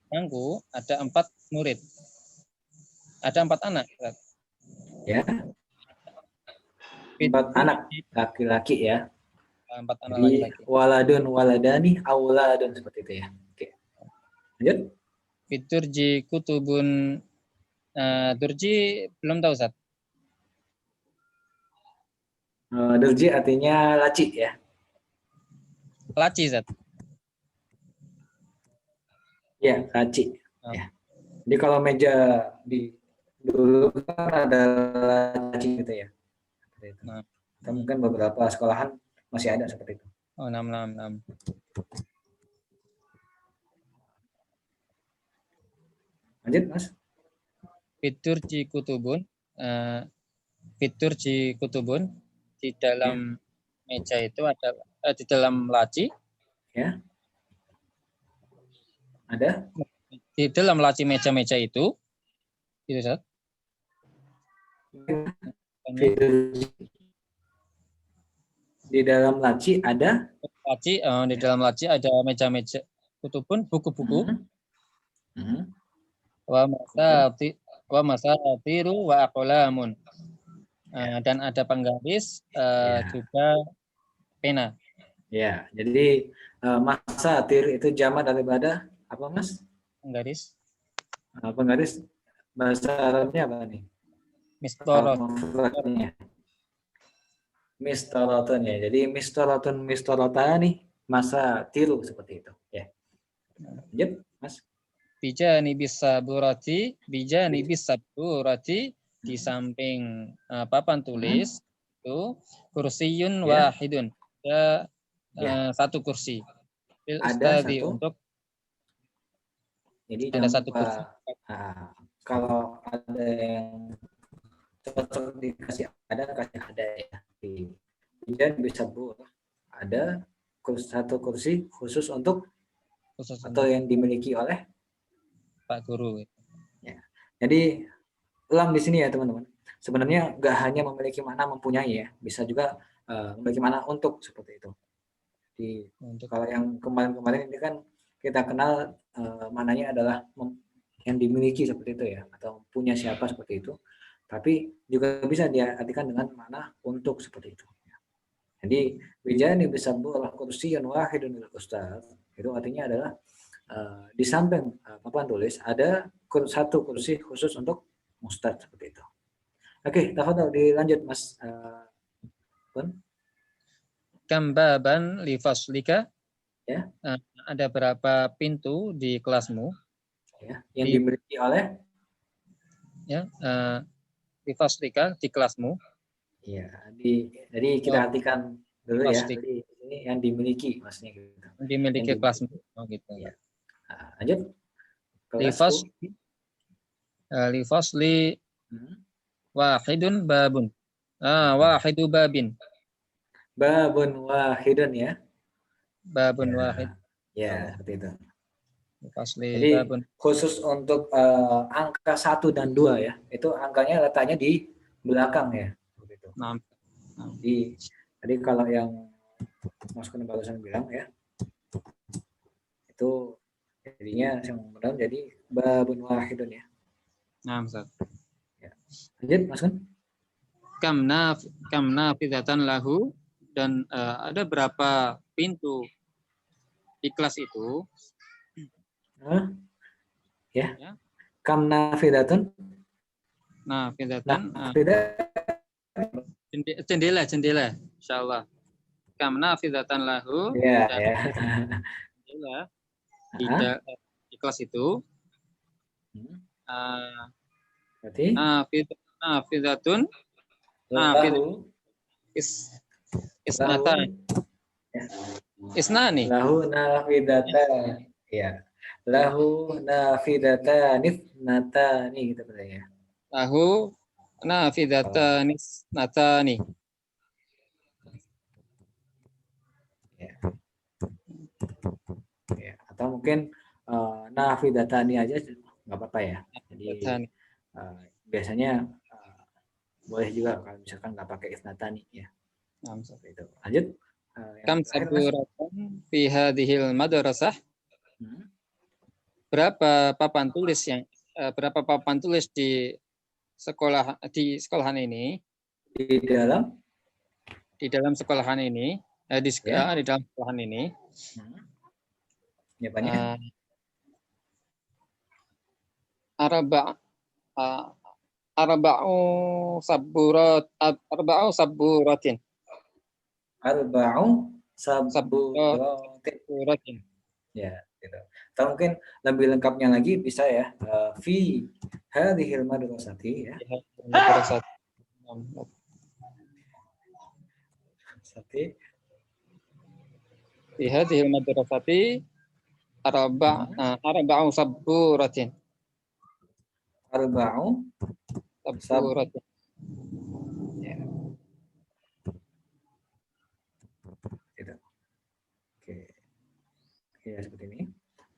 bangku ada 4 murid. Ada 4 anak. Ya. 4 anak laki-laki ya. 4 anak Jadi laki-laki. waladun waladani auladun seperti itu ya. Oke. Lanjut. Fiturji kutubun. Durji belum tahu, Ustaz. Durji artinya laci ya. Laci, Ustaz. Ya, laci. Ya. Jadi kalau meja di dulu kan ada laci gitu ya. Seperti itu. Atau mungkin beberapa sekolahan masih ada seperti itu. Oh, 6. Lanjut, Mas. Fiturji kutubun. Fiturji kutubun. Di dalam meja itu ada, di dalam laci. Ya. Ada? Di dalam laci meja-meja itu. Gitu, Ustaz. Di dalam laci ada? Di dalam laci ada meja-meja kutubun, buku-buku. Wa masatiru wa aqlamun. Dan ada penggaris juga pena. Ya, jadi masatir itu jamak daripada apa, Mas? Penggaris. Penggaris bahasa Arabnya apa nih? Mistoratun ya. Jadi mistorotani masa tiru seperti itu ya. Lanjut, Mas. Bijani bisaburati di samping papan tulis itu kursiyun wahidun. Ada 1 kursi. Ada 1 untuk jadi ada 1 kursi. Kalau ada yang cocok dikasih kasih ada ya. Kemudian bisa ada 1 kursi khusus untuk atau yang dimiliki oleh Pak Guru. Ya. Jadi lam di sini ya teman-teman. Sebenarnya nggak hanya memiliki makna mempunyai ya, bisa juga memiliki makna untuk seperti itu. Kalau yang kemarin-kemarin ini kan kita kenal maknanya adalah yang dimiliki seperti itu ya, atau punya siapa seperti itu. Tapi juga bisa diartikan dengan makna untuk seperti itu. Jadi bijani bisaburah kursiyan wahidun lil ustaz. Itu artinya adalah di samping papan tulis ada 1 kursi khusus untuk ustaz seperti itu. Oke, tafadhol dilanjut Mas. Kam baban li faslika? Ya. Ada berapa pintu di kelasmu? Ya, yang dimiliki oleh di faslika di kelasmu. Iya, jadi kita artikan dulu ya. Jadi ini yang dimiliki maksudnya gitu. Dimiliki kelasmu. Gitu. Ya. Lanjut. Li fasli wahidun babun. Wahidu babin. Babun wahidun ya. Babun wahid. Ya, seperti itu. Fasli jadi babun. Khusus untuk angka 1 dan 2 ya. Itu angkanya letaknya di belakang ya. Seperti itu. Jadi kalau yang Mas Kun barusan bilang ya, itu jadinya yang benar jadi babun wahidun ya. Nah, Ustaz. Ya. Lanjut Mas Kun. Kam nafidatan lahu, dan ada berapa pintu di kelas itu? Hah? Ya. Ya. Kam nafidatun. Nafidatan. Nafidat. Jendela. Insyaallah. Kam nafidatan lahu. Ya, Dan ya. jendela Hah? di kelas itu. Hmm. Uh, Berarti nafidatun. lahu Isnatan. ya. Isnani. Lahu nafidatan. Ya. Lahu nafidatan natani gitu ya. Lahu nafidatan isnatani. Ya. Ya. Atau mungkin nafidatani aja nggak apa-apa ya. Jadi biasanya boleh juga kalau misalkan nggak pakai isnatani ya. Seperti itu. Lanjut. Kam saburatan fi hadhil madrasah? Berapa papan tulis di sekolahan ini? Di dalam sekolahan ini, di dalam sekolahan ini. Jawabannya arba'u saburatin. Arba'u saburatin. Ya, gitu. Atau mungkin lebih lengkapnya lagi bisa ya fi hadhil madrasati ya. Fi hadhil madrasati arba'u saburatin. Arba'u saburatin. Ya. Gitu. Oke. Ya seperti ini.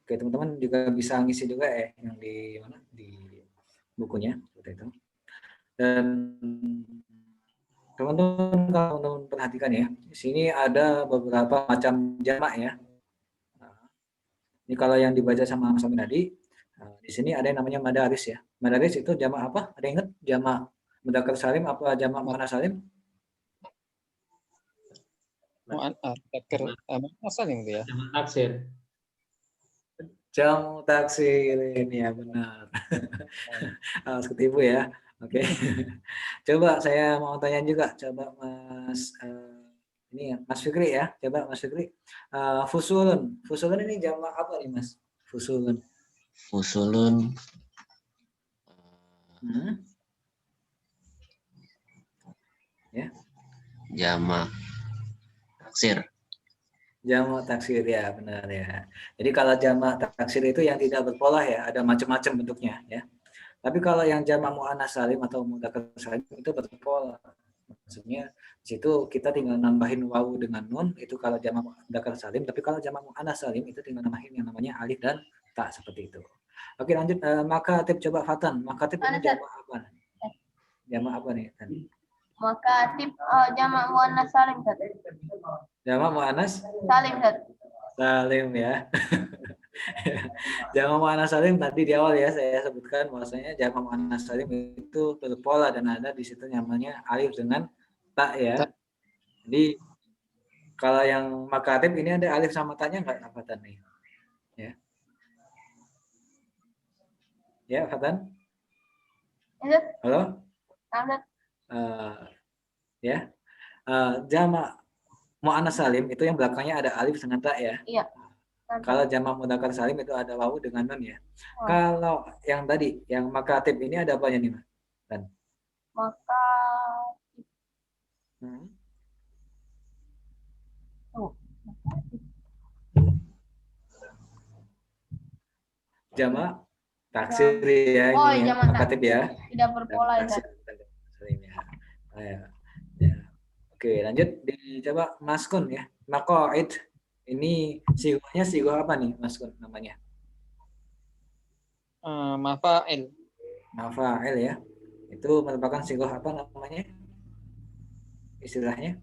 Oke, teman-teman juga bisa ngisi juga yang di mana di bukunya seperti itu. Dan teman-teman perhatikan ya, di sini ada beberapa macam jamak ya. Ini kalau yang dibaca sama Mas Amin tadi, di sini ada yang namanya madaris ya. Madaris itu jamak apa? Ada yang ingat jamak mudzakkar salim apa jamak muannas salim? Muannas salim itu ya. Taksir. Jamu taksirin ya benar. Harus ketipu ya. Oke. Coba saya mau tanya juga. Coba Mas ini ya, Mas Fikri ya. Coba Mas Fikri. Fusulun. Fusulun ini jamak apa nih Mas? Fusulun. Fusulun. Ya. Jamak taksir. Jamak taksir ya benar ya. Jadi kalau jamak taksir itu yang tidak berpola ya, ada macam-macam bentuknya ya. Tapi kalau yang jamak muannas salim atau mudzakkar salim itu berpola. Maksudnya di situ kita tinggal nambahin wawu dengan nun itu kalau jamak mudzakkar salim, tapi kalau jamak muannas salim itu tinggal nambahin yang namanya alif dan ta seperti itu. Oke lanjut makatib coba Fatan. Makatib ini jamak apa? Jamak apa nih? Makatib jamak muannas salim. Jamak muannas salim ya. Jamak muannas salim tadi di awal ya saya sebutkan bahwasanya jamak muannas salim itu berpola dan ada di situ namanya alif dengan ta ya. Jadi kalau yang makatib ini ada alif sama ta-nya enggak Fatan nih? Ya. Ya, Fatan? Halo? Ya. Jamak muannas salim itu yang belakangnya ada alif dengan ta ya. Iya. Kalau jamak mudzakkar salim itu ada wawu dengan nun ya. Kalau yang tadi yang makatib ini ada apanya nih, Mas? Dan makatib. Jamak taksir ya ini ya, makatib ya. Tidak berpola ya. Oke, lanjut dicoba Maskun ya. Maqaid. Ini sigahnya sigah apa nih, Maskun namanya? Mafa'il. Mafa'il ya. Itu merupakan sigah apa namanya? Istilahnya?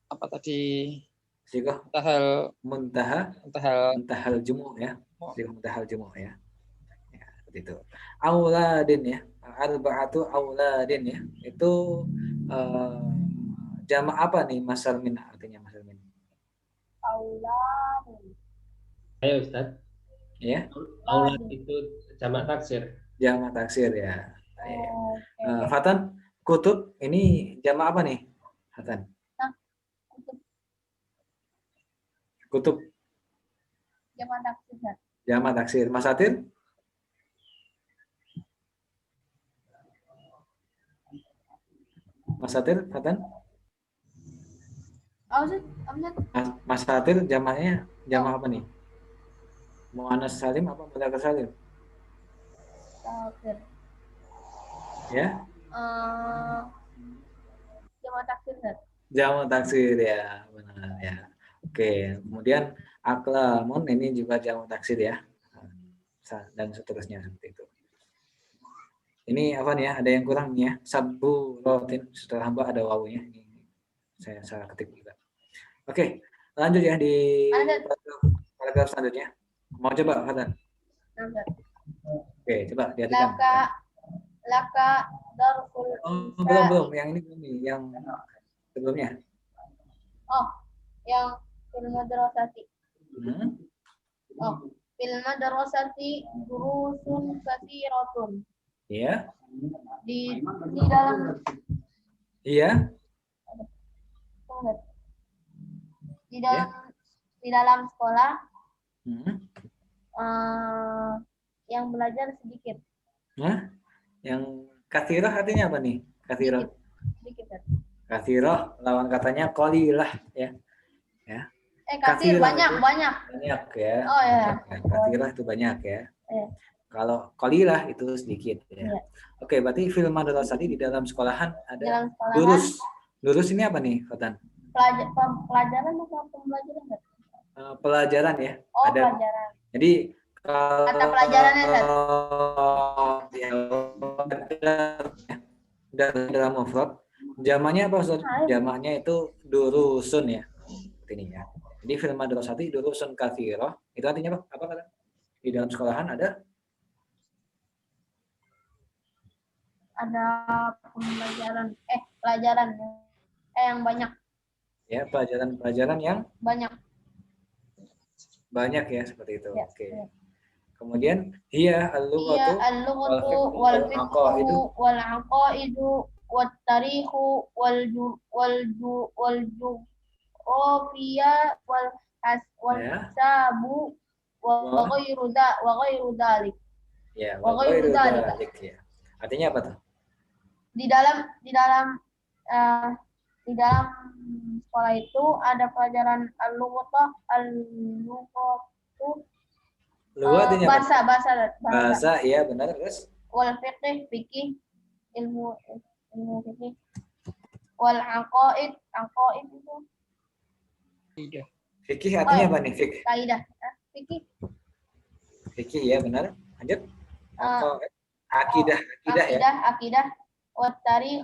Apa tadi? Sigah muntahal jumuh ya. Sigah muntahal jumuh ya. Ya, seperti itu. Auladin ya. Arba'atu auladin ya. Itu jamak apa nih Mas Salmin artinya Mas Salmin? Auladin. Ayo Ustaz. Ya, Aulad itu jamak taksir. jamak taksir ya. Ya. Oke. Fatan, kutub ini jamak apa nih? Fatan, Kutub kutub jamak taksir, Ustaz. jamak taksir. Masatir? Masatir, Fatan? Apa Ustaz? Apa Ustaz? Masatir jamaknya jamak apa nih? Muannas salim apa mudzakkar salim? Taksir. Ya, Jamak taksir, Ustaz. jamak taksir ya, benar ya. Oke, kemudian aklamun ini juga jamak taksir ya. Dan seterusnya seperti itu. Ini apa nih ya? Ada yang kurang nih ya. Sabu rotin setelah hamba ada wawunya. Ini saya salah ketik juga. Oke, lanjut ya di Ada. paragraf selanjutnya. Mau coba, Fatan? Nah, Ustaz. Oke, coba diartikan. Laka darsul Oh, insa. belum. Yang ini belum nih, yang sebelumnya. Oh, yang fil madrasati. Hmm. Fil madrasati durusun katsiratun. Iya. Di dalam Iya. di dalam di dalam sekolah Hmm. yang belajar sedikit. Nah, yang kathirah artinya apa nih? Kathirah. Sedikit, Ustaz. Kathirah lawan katanya qalilah ya. Katsir Kathirah banyak, itu banyak. banyak ya. Oh ya. Kathirah itu banyak ya. Iya. Kalau qalilah itu sedikit ya. Iya. Oke, berarti fil madrasati di dalam sekolahan ada Dalam sekolahan durus. Durus ini apa nih, Fatan? pelajaran atau pembelajaran, Ustaz? Pelajaran ya. Oh, Ada. pelajaran. Jadi kalau Kata pelajarannya, Ustaz. dalam mufrad, jamaknya apa, Ustaz? Jamaknya itu durusun ya. Seperti ini ya. Jadi fil madrasati durusun katsirah, itu artinya apa? Apa kata? Di dalam sekolahan ada Pembelajaran pelajaran yang banyak ya pelajaran-pelajaran yang banyak ya, seperti itu. Ya, Oke. ya. Kemudian hiya al-lughatu al-lughatu wal fiqhu wal aqaidu wat tarikhu wal jughrafiya wal Ya. hisabu wa ghairu dzalik. Ya, Wa ghairu dzalika. dzalik ya. Artinya apa tuh? Di dalam sekolah itu ada pelajaran al-lughah Lughat artinya apa? bahasa Iya benar, terus wal fikih ilmu fikih wal aqaid itu Tidak. fikih artinya apa nih? kaidah fikih Fikih ya benar. Lanjut. Akidah ya. akidah wat tarikh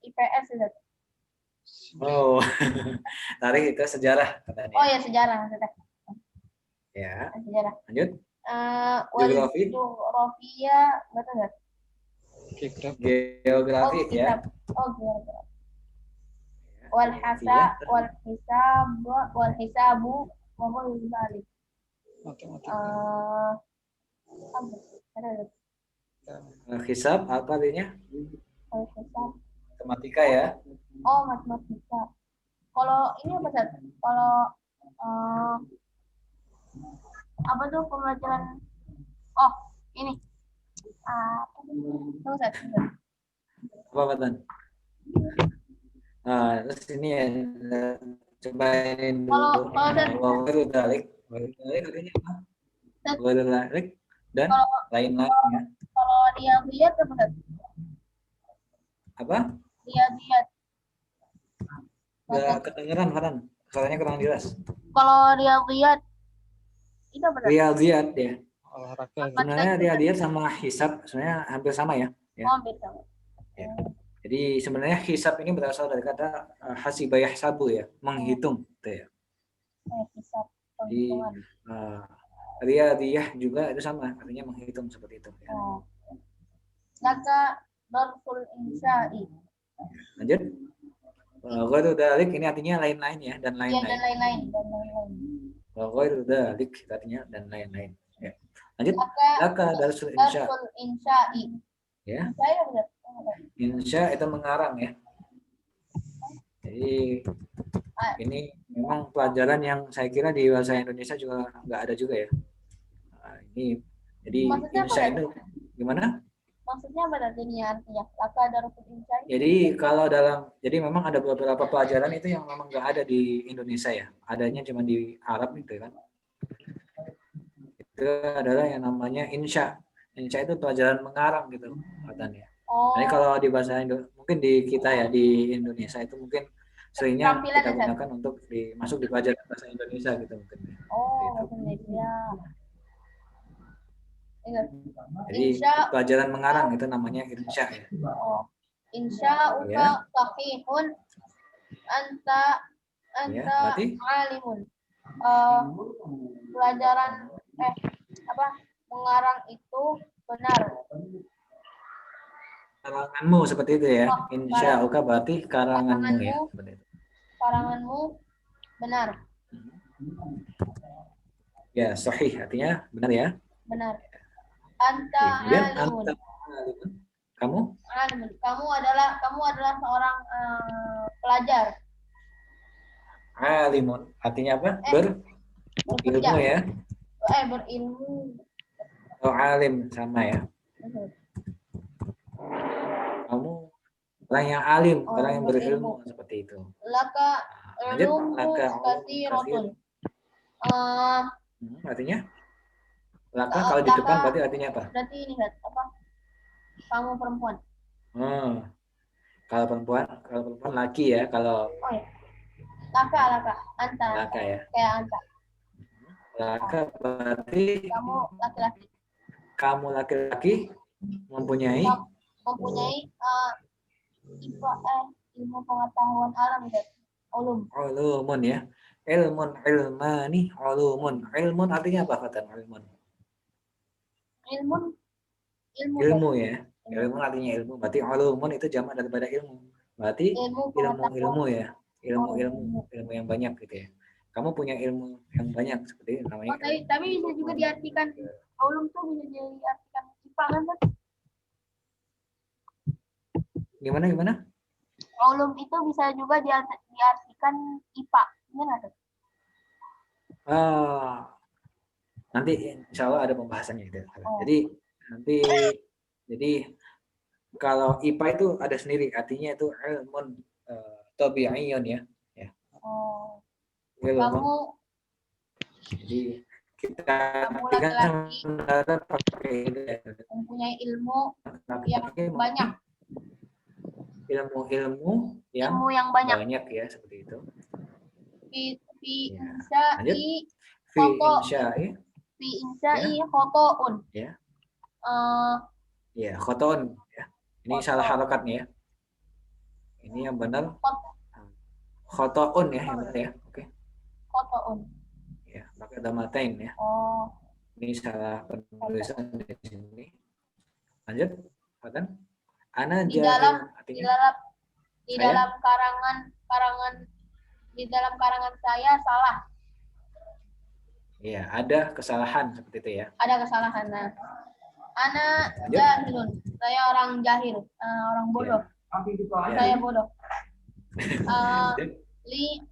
IPS itu. Oh. Tarik itu sejarah katanya. Oh ya, sejarah sudah. Ya. Sejarah. Lanjut. Wal Geografi. geografia betul enggak? Geografi ya. Geografi. Ya, Wal geografi ya. hisabu wa ghairu dzalik. Matematika. Hisab apa artinya? Hisab. Matematika ya. Oh, matematika. Kalau ini apa, Ustaz? Kalau apa tuh pembelajaran? Oh, ini. Tunggu, Ustaz. Apa Batan? Terus ini ya, cobain dulu. Wawaru dalik artinya apa? Wawaru dalik dan lain-lainnya. Kalau dia lihat apa, Ustaz? Apa? Lihat. Udah kedengeran, Fatan. Suaranya kurang jelas. Kalau dia lihat itu apa, Ustaz? Riyadhiyat ya. Olahraga. Sebenarnya riyadhiyat sama hisab sebenarnya hampir sama ya. Oh, hampir sama. Ya. Jadi sebenarnya hisab ini berasal dari kata hasiba yahsabu ya, menghitung gitu ya. Hisab. Jadi riyadhiyah juga itu sama, artinya menghitung seperti itu ya. Laka darsul insya'i. Lanjut. Ghairu dzalik ini artinya lain-lain ya, dan Iya, lain-lain. dan lain-lain. Ghairu dzalik artinya dan lain-lain. Ya. Lanjut. Laka Laka darsul insya. darsul insya'i. Ya. Saya benar. Insya itu mengarang ya. Jadi ini memang pelajaran yang saya kira di bahasa Indonesia juga nggak ada juga ya. Nah, ini jadi Maksudnya apa, insya Dad? itu gimana? Maksudnya apa tadi ini artinya? Laka darsul insya'i. Jadi kalau jadi memang ada beberapa pelajaran itu yang memang nggak ada di Indonesia ya. Adanya cuma di Arab gitu kan. Itu adalah yang namanya insya. Insya itu pelajaran mengarang gitu katanya. Oh, Jadi kalau di bahasa mungkin di kita ya di Indonesia itu mungkin seringnya Keterampilan kita ya, San? gunakan untuk masuk di pelajaran bahasa Indonesia gitu mungkin. oh, bahasa Indonesia. Ingat. Jadi Insya, pelajaran mengarang itu namanya insya ya. oh. Insya'uka Ya. sahihun anta Ya, berarti alimun. Pelajaran mengarang itu benar. karanganmu seperti itu ya. Insya Allah berarti karanganmu ya. Seperti itu. Karanganmu benar. Ya, sahih artinya benar ya. Benar. Anta Kemudian alimun. anta alimun. Kamu? Alimun. Kamu adalah seorang pelajar. Alimun. Artinya apa? Berilmu Bekerja. ya. Berilmu. Oh, alim sama ya. Kamu orang yang alim, orang yang berilmu seperti itu. Laka Lanjut. ilmu Laka katsirotun. Artinya? Laka kalau di depan berarti artinya apa? Berarti ini kan apa? Kamu perempuan. Kalau perempuan laki ya. Kalau Oh ya. Laka, anta. laka ya. Kayak anta. Laka berarti Kamu laki-laki. kamu laki-laki mempunyai ilmu pengetahuan alam dan ulum. ulumun ya. Ilmani, ulumun. Ilmun artinya apa kata ilmun? Ilmu ya. Ilmu artinya ilmu. Berarti ulumun itu jamak daripada ilmu. Berarti ilmu ya. Ilmu yang banyak gitu ya. Kamu punya ilmu yang banyak seperti itu namanya. Tapi bisa juga diartikan ulum tuh bisa diartikan IPA kan? Gimana? Ulum itu bisa juga diartikan IPA. Iya nggak tuh? Nanti insya Allah ada pembahasannya gitu. Jadi kalau IPA itu ada sendiri, artinya itu ilmun tabi'iyun ya. Kamu Jadi kita laki-laki pakai mempunyai ilmu yang banyak. Ilmu yang banyak. banyak ya seperti itu. Fi insya'i khotoun. Ya. Ya. Khoton ya. Ini salah harokatnya ya. Ini yang benar. Khotoun ya yang benar ya. Oke. Khotoun. Ya, pakai damatain ya. Ini salah penulisan di sini. Lanjut, Fatan. Ana Di jahil dalam karangan saya salah. Iya, ada kesalahan seperti itu ya. Ada kesalahan. Nah, ana jahilun. Saya orang jahil, orang bodoh. Ya. Saya bodoh. Li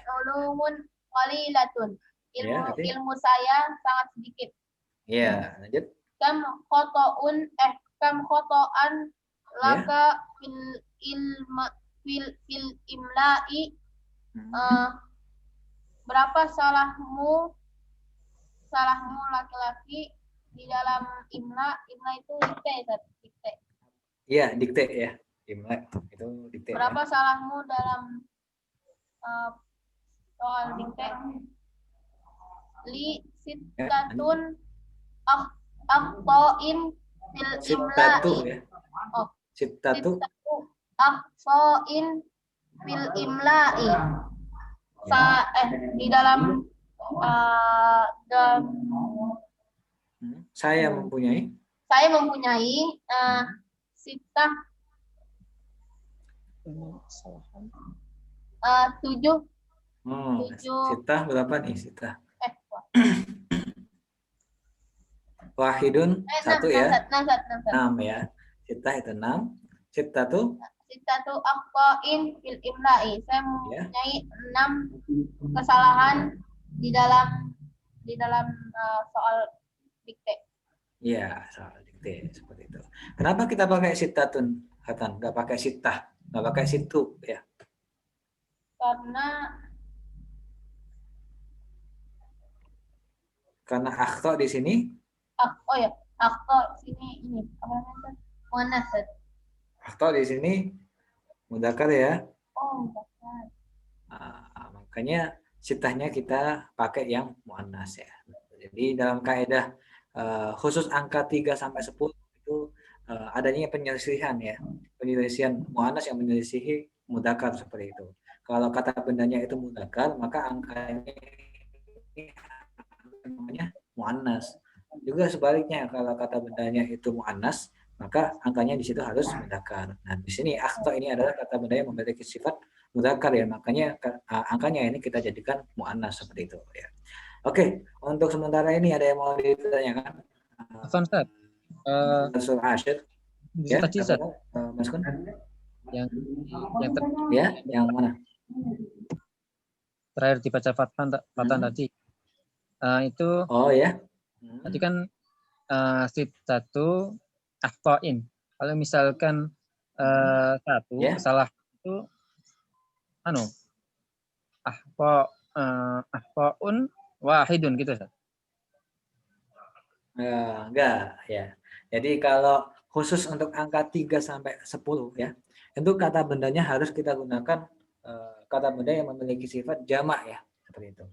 ulumun qalilatun. Ilmu saya sangat sedikit. Iya, lanjut. Kam khotoan laka fil imla'i. Berapa salahmu laki-laki di dalam imla itu dikte. Iya, dikte ya. Imla itu dikte. Berapa ya. salahmu dalam soal dikte? Li sittatun akhtoin fil Sittatu imla'i. ya. Sittatu. Akhtoin fil imla'i. Di dalam Saya mempunyai sitah 7 7. Sitah berapa nih sitah? Wah. Wahidun 6, satu ya, 6. 6 ya. Sitah itu 6. Sitah tuh Sittatu akhta'in fil imla'i. Saya ya. mempunyai 6 kesalahan di dalam soal dikte. Iya, soal dikte seperti itu. Kenapa kita pakai sitatun, Hatan? Nggak pakai sitah, nggak pakai situ ya? Karena akhto di sini, akhta sini ini apa namanya? Muannas. akhto di sini mudzakkar ya. Oh, muannas. Makanya sitahnya kita pakai yang muannas ya. Jadi dalam kaidah khusus angka 3 sampai 10 itu adanya penyelisihan ya. Penyelisihan muannas yang menyelisihi mudzakkar seperti itu. Kalau kata bendanya itu mudzakkar, maka angkanya ini namanya muannas. Juga sebaliknya kalau kata bendanya itu muannas, maka angkanya di situ harus mudzakkar. Nah, di sini akhta ini adalah kata benda yang memiliki sifat mudzakkar ya, makanya angkanya ini kita jadikan muannas seperti itu ya. Oke, untuk sementara ini ada yang mau ditanyakan? Afan, Ustaz. Rasul Ashir. Ya, Tadi, Ustaz. Mas Kun? Yang Ya, yang mana? terakhir dibaca Fatan tadi. Itu Oh ya. tadi kan sittatu akhta'in. Kalau misalkan satu Ya. salah itu akhtha'un wahidun gitu, Ustaz. Enggak ya. Jadi kalau khusus untuk angka 3 sampai 10 ya, itu kata bendanya harus kita gunakan kata benda yang memiliki sifat jamak ya, seperti itu.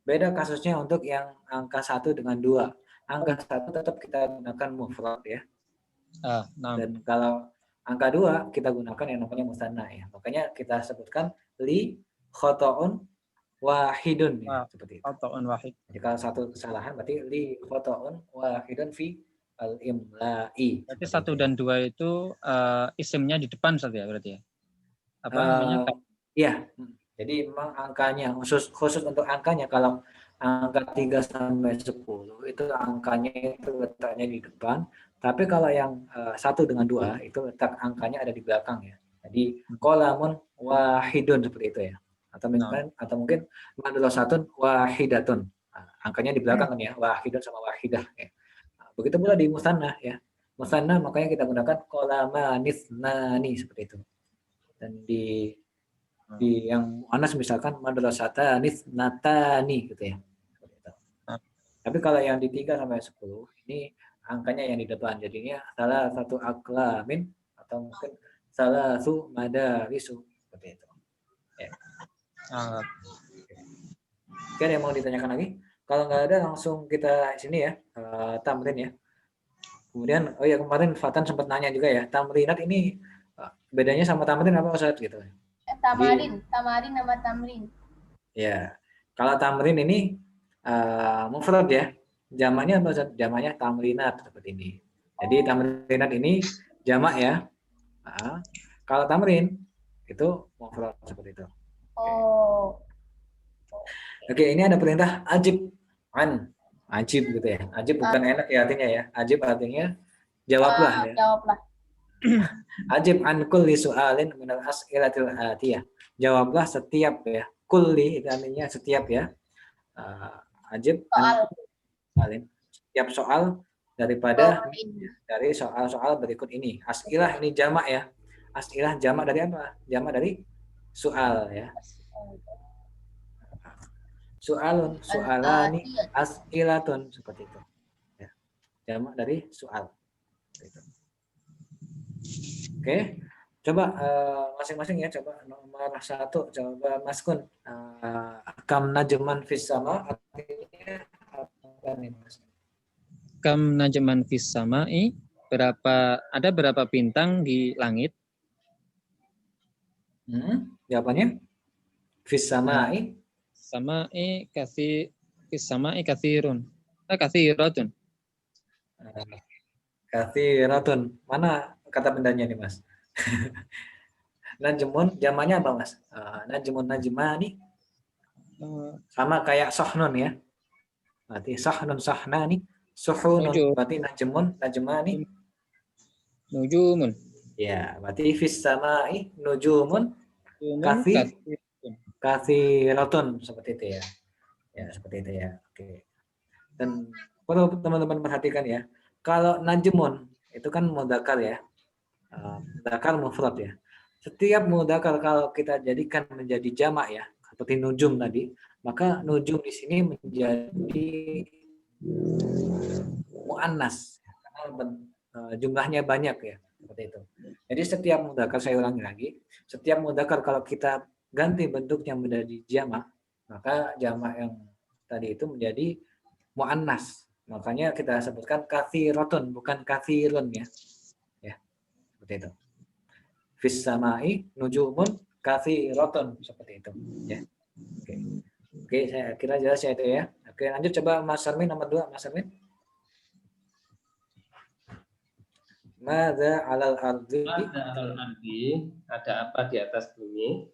Beda kasusnya untuk yang angka 1 dengan 2. Angka 1 tetap kita gunakan mufrad ya. Dan kalau angka 2 kita gunakan yang namanya musanna ya. Makanya kita sebutkan li khoto'un wahidun ya, seperti itu. Khoto'un wahid. Jadi kalau satu kesalahan berarti li khoto'un wahidun fi al-imla'i. Berarti 1 dan 2 itu isimnya di depan saja berarti ya. Apa namanya? Iya. Jadi memang angkanya khusus untuk angkanya kalau angka 3 sampai 10 itu angkanya itu letaknya di depan, tapi kalau yang 1 dengan 2 itu letak angkanya ada di belakang ya. Jadi qolamun wahidun seperti itu ya. Atau mungkin madrasatun wahidatun. Angkanya di belakang kan ya, wahidun sama wahidah ya. Begitu pula di musanna ya. Musanna makanya kita gunakan qolamanitsnani seperti itu. Dan di yang muannas misalkan madrasatanis natani gitu ya. Tapi kalau yang di 3 sampai 10 ini angkanya yang di depan, jadinya salah satu aklamin atau mungkin salah su madarisu seperti itu. Ya. Oke, ada yang mau ditanyakan lagi? Kalau nggak ada langsung kita sini ya, tamrin ya. Kemudian kemarin Fatan sempat nanya juga ya, tamrinat ini bedanya sama tamrin apa Ustaz gitu. Tamarin nama tamrin. Ya, kalau tamrin ini mufrad ya, jamaknya apa Ustaz? Jamaknya tamrinat seperti ini. Jadi tamrinat ini jamak ya. Kalau tamrin itu mufrad seperti itu. Oke, ini ada perintah ajib ajib gitu ya. Ajib bukan enak ya artinya ya. Ajib artinya jawablah ya. Jawablah. Ajib an kulli su'alin minal as'ilatil atiyah. Jawablah setiap ya. Kulli itu artinya setiap ya. Ajib an su'alin. Setiap soal daripada dari soal-soal berikut ini. As'ilah ini jamak ya. As'ilah jamak dari apa? Jamak dari soal ya. Soalun, soalani, as'ilatun seperti itu. Ya. Jamak dari soal. Oke, coba masing-masing ya, coba nomor 1, coba Mas Kun. Kam najman fis sama artinya apa nih Mas? Kam najman fis sama'i, ada berapa bintang di langit? Jawabannya fis sama'i. Sama'i fis sama'i katsirun. Katsiratun. Katsiratun. Mana kata bendanya nih Mas? Najmun, jamannya apa Mas? Najmun najmani. Sama kayak sohnun ya. Berarti sohnun sohnani, suhunun Nujum. berarti najmun, najmani. Nujumun. Ya, berarti fis samai nujumun Nujumun kafi katsirun. kathiratun seperti itu ya. Ya, seperti itu ya. Oke. Dan perlu teman-teman perhatikan ya. Kalau najmun itu kan mudzakkar ya. Mudzakkar mufrad ya. Setiap mudzakkar kalau kita jadikan menjadi jamak ya, seperti nujum tadi, maka nujum di sini menjadi muannas karena jumlahnya banyak ya, seperti itu. Jadi setiap mudzakkar, saya ulangi lagi, setiap mudzakkar kalau kita ganti bentuknya menjadi jamak, maka jamak yang tadi itu menjadi muannas. Makanya kita sebutkan katsiratun bukan katsirun ya. Ya, seperti itu. Fis samai nujumun katsiratun seperti itu ya. Oke. Oke, saya kira jelas ya itu ya. Oke, lanjut coba Mas Sarmin nomor 2, Mas Sarmin. Madza 'alal ardi? Ada alal ardi, ada apa di atas bumi?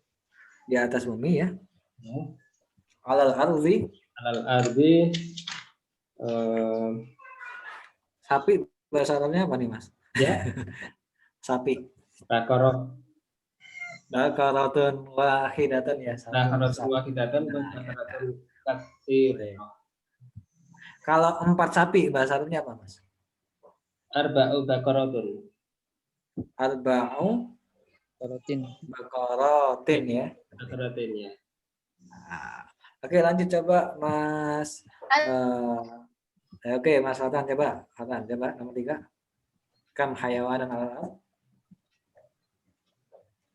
Di atas bumi ya. Ya. 'Alal ardi, Alal ardi, sapi bahasa Arabnya apa nih, Mas? ya, Sapi. rakorot, Bakaratun wahidatan ya. rakorot Sapi. wahidatan, rakorotun katsir. Kalau 4 sapi bahasa Arabnya apa, Mas? Arba'u bakorotun. Arba'u Korotin. bakaratin ya. Bakorotin ya. Nah, oke, lanjut coba Mas. Oke, Mas Fatan coba. Fatan coba nomor 3. Kam hayawanan alal.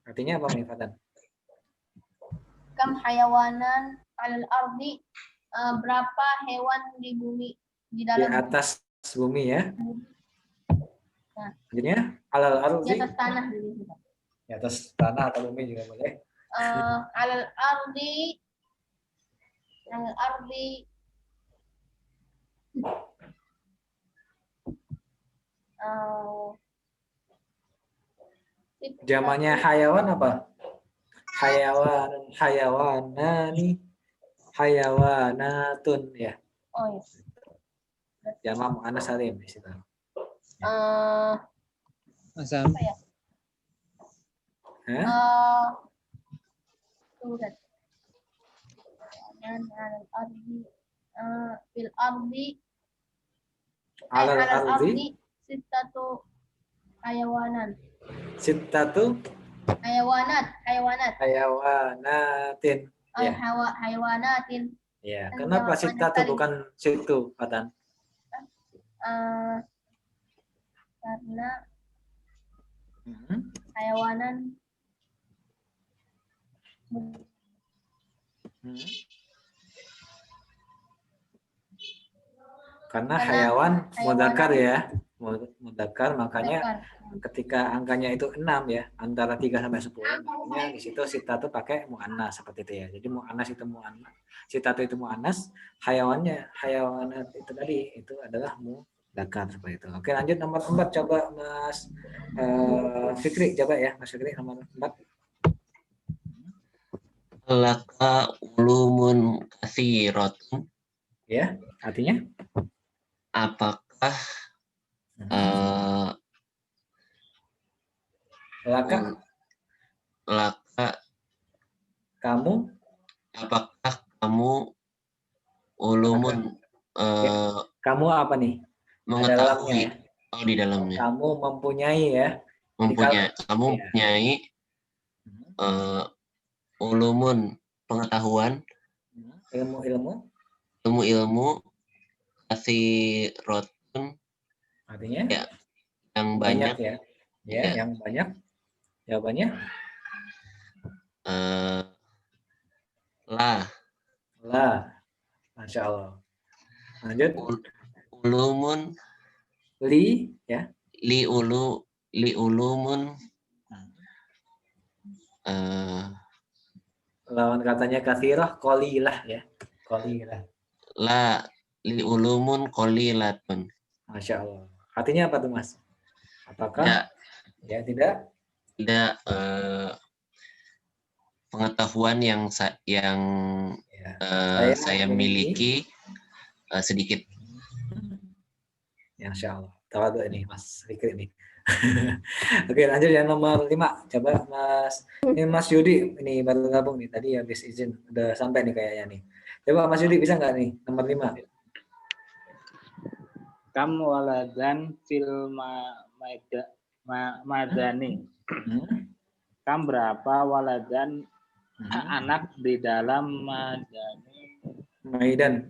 Artinya apa nih, Fatan? Kam hayawanan alal ardi, berapa hewan di bumi di Di dalam atas bumi ya. Nah. Artinya alal di ardi. atas tanah dulu. Di atas tanah atau bumi juga boleh. Alal ardi Jamannya hayawan apa? Hayawanani, hayawanatun ya. Oh ya. Jamak muannas salim di situ. Asam. Apa ya? Surat. Alal ardi, fil ardi, Alal alal ardi ardi sittatu hayawanan. sittatu Hayawanat. hayawanatin. Ya. Hayawanatin. Ya, kenapa sittatu bukan situ, Fatan? Karena hayawanan Karena hayawan mudzakkar ya. Mudzakkar, makanya mudzakkar. ketika angkanya itu 6 ya, antara 3 sampai 10, makanya di situ sittatu pakai muannas seperti itu ya. Jadi muannas itu muannas, sittatu itu muannas, hayawanat itu tadi itu adalah mudzakkar seperti itu. Oke, lanjut nomor 4 coba Mas Fikri coba ya, Mas Fikri nomor 4. Laka ulumun katsiratun. Ya, artinya Apakah laka kamu, apakah kamu ulumun kamu apa nih? mengetahui? Oh, di dalamnya. Kamu mempunyai ya. Kamu mempunyai ulumun pengetahuan, ilmu katsirotun, artinya ya, yang banyak ya. Ya, yang banyak. Jawabannya lah. Masya Allah. Lanjut. Ulumun ya. Li ulumun lawan katanya katsirah qalilah ya. Qalilah. La li ulumun qalilatun. Masya Allah. Artinya apa tuh, Mas? Apakah? Ya, tidak. Tidak pengetahuan yang Ya. saya miliki sedikit. Ya, Insya Allah. Tawadhu ini Mas Fikri ini. Oke, lanjut yang nomor 5. Coba Mas, ini Mas Yudi ini baru gabung nih tadi habis izin udah sampai nih kayaknya nih. Coba Mas Yudi bisa nggak nih nomor 5? Kam waladan fil madani. Kam berapa waladan anak di dalam madani? Maidan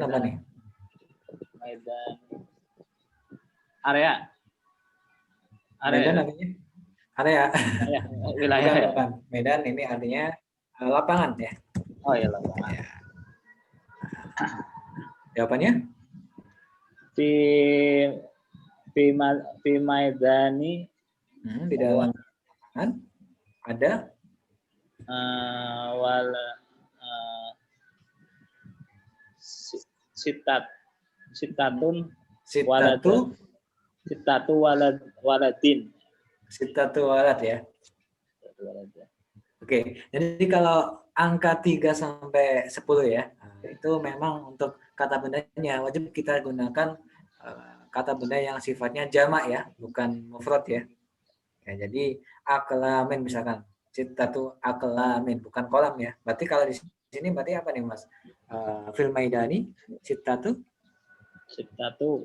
apa nih? Maidan area. Medan artinya area. Ya, wilayah ya. Bukan. Medan ini artinya lapangan ya. Oh iya, lapangan. Ya. Jawabannya? Fi maidani Di dalam lapangan ada sitatun waladin. Sitatu walad ya. Oke, jadi kalau angka 3 sampai 10 ya, itu memang untuk kata bendanya wajib kita gunakan kata benda yang sifatnya jamak ya, bukan mufrad ya. Ya, jadi aklamin misalkan, sitatu aklamin, bukan kolam ya. Berarti kalau di sini berarti apa nih Mas? Fil maidani, sitatu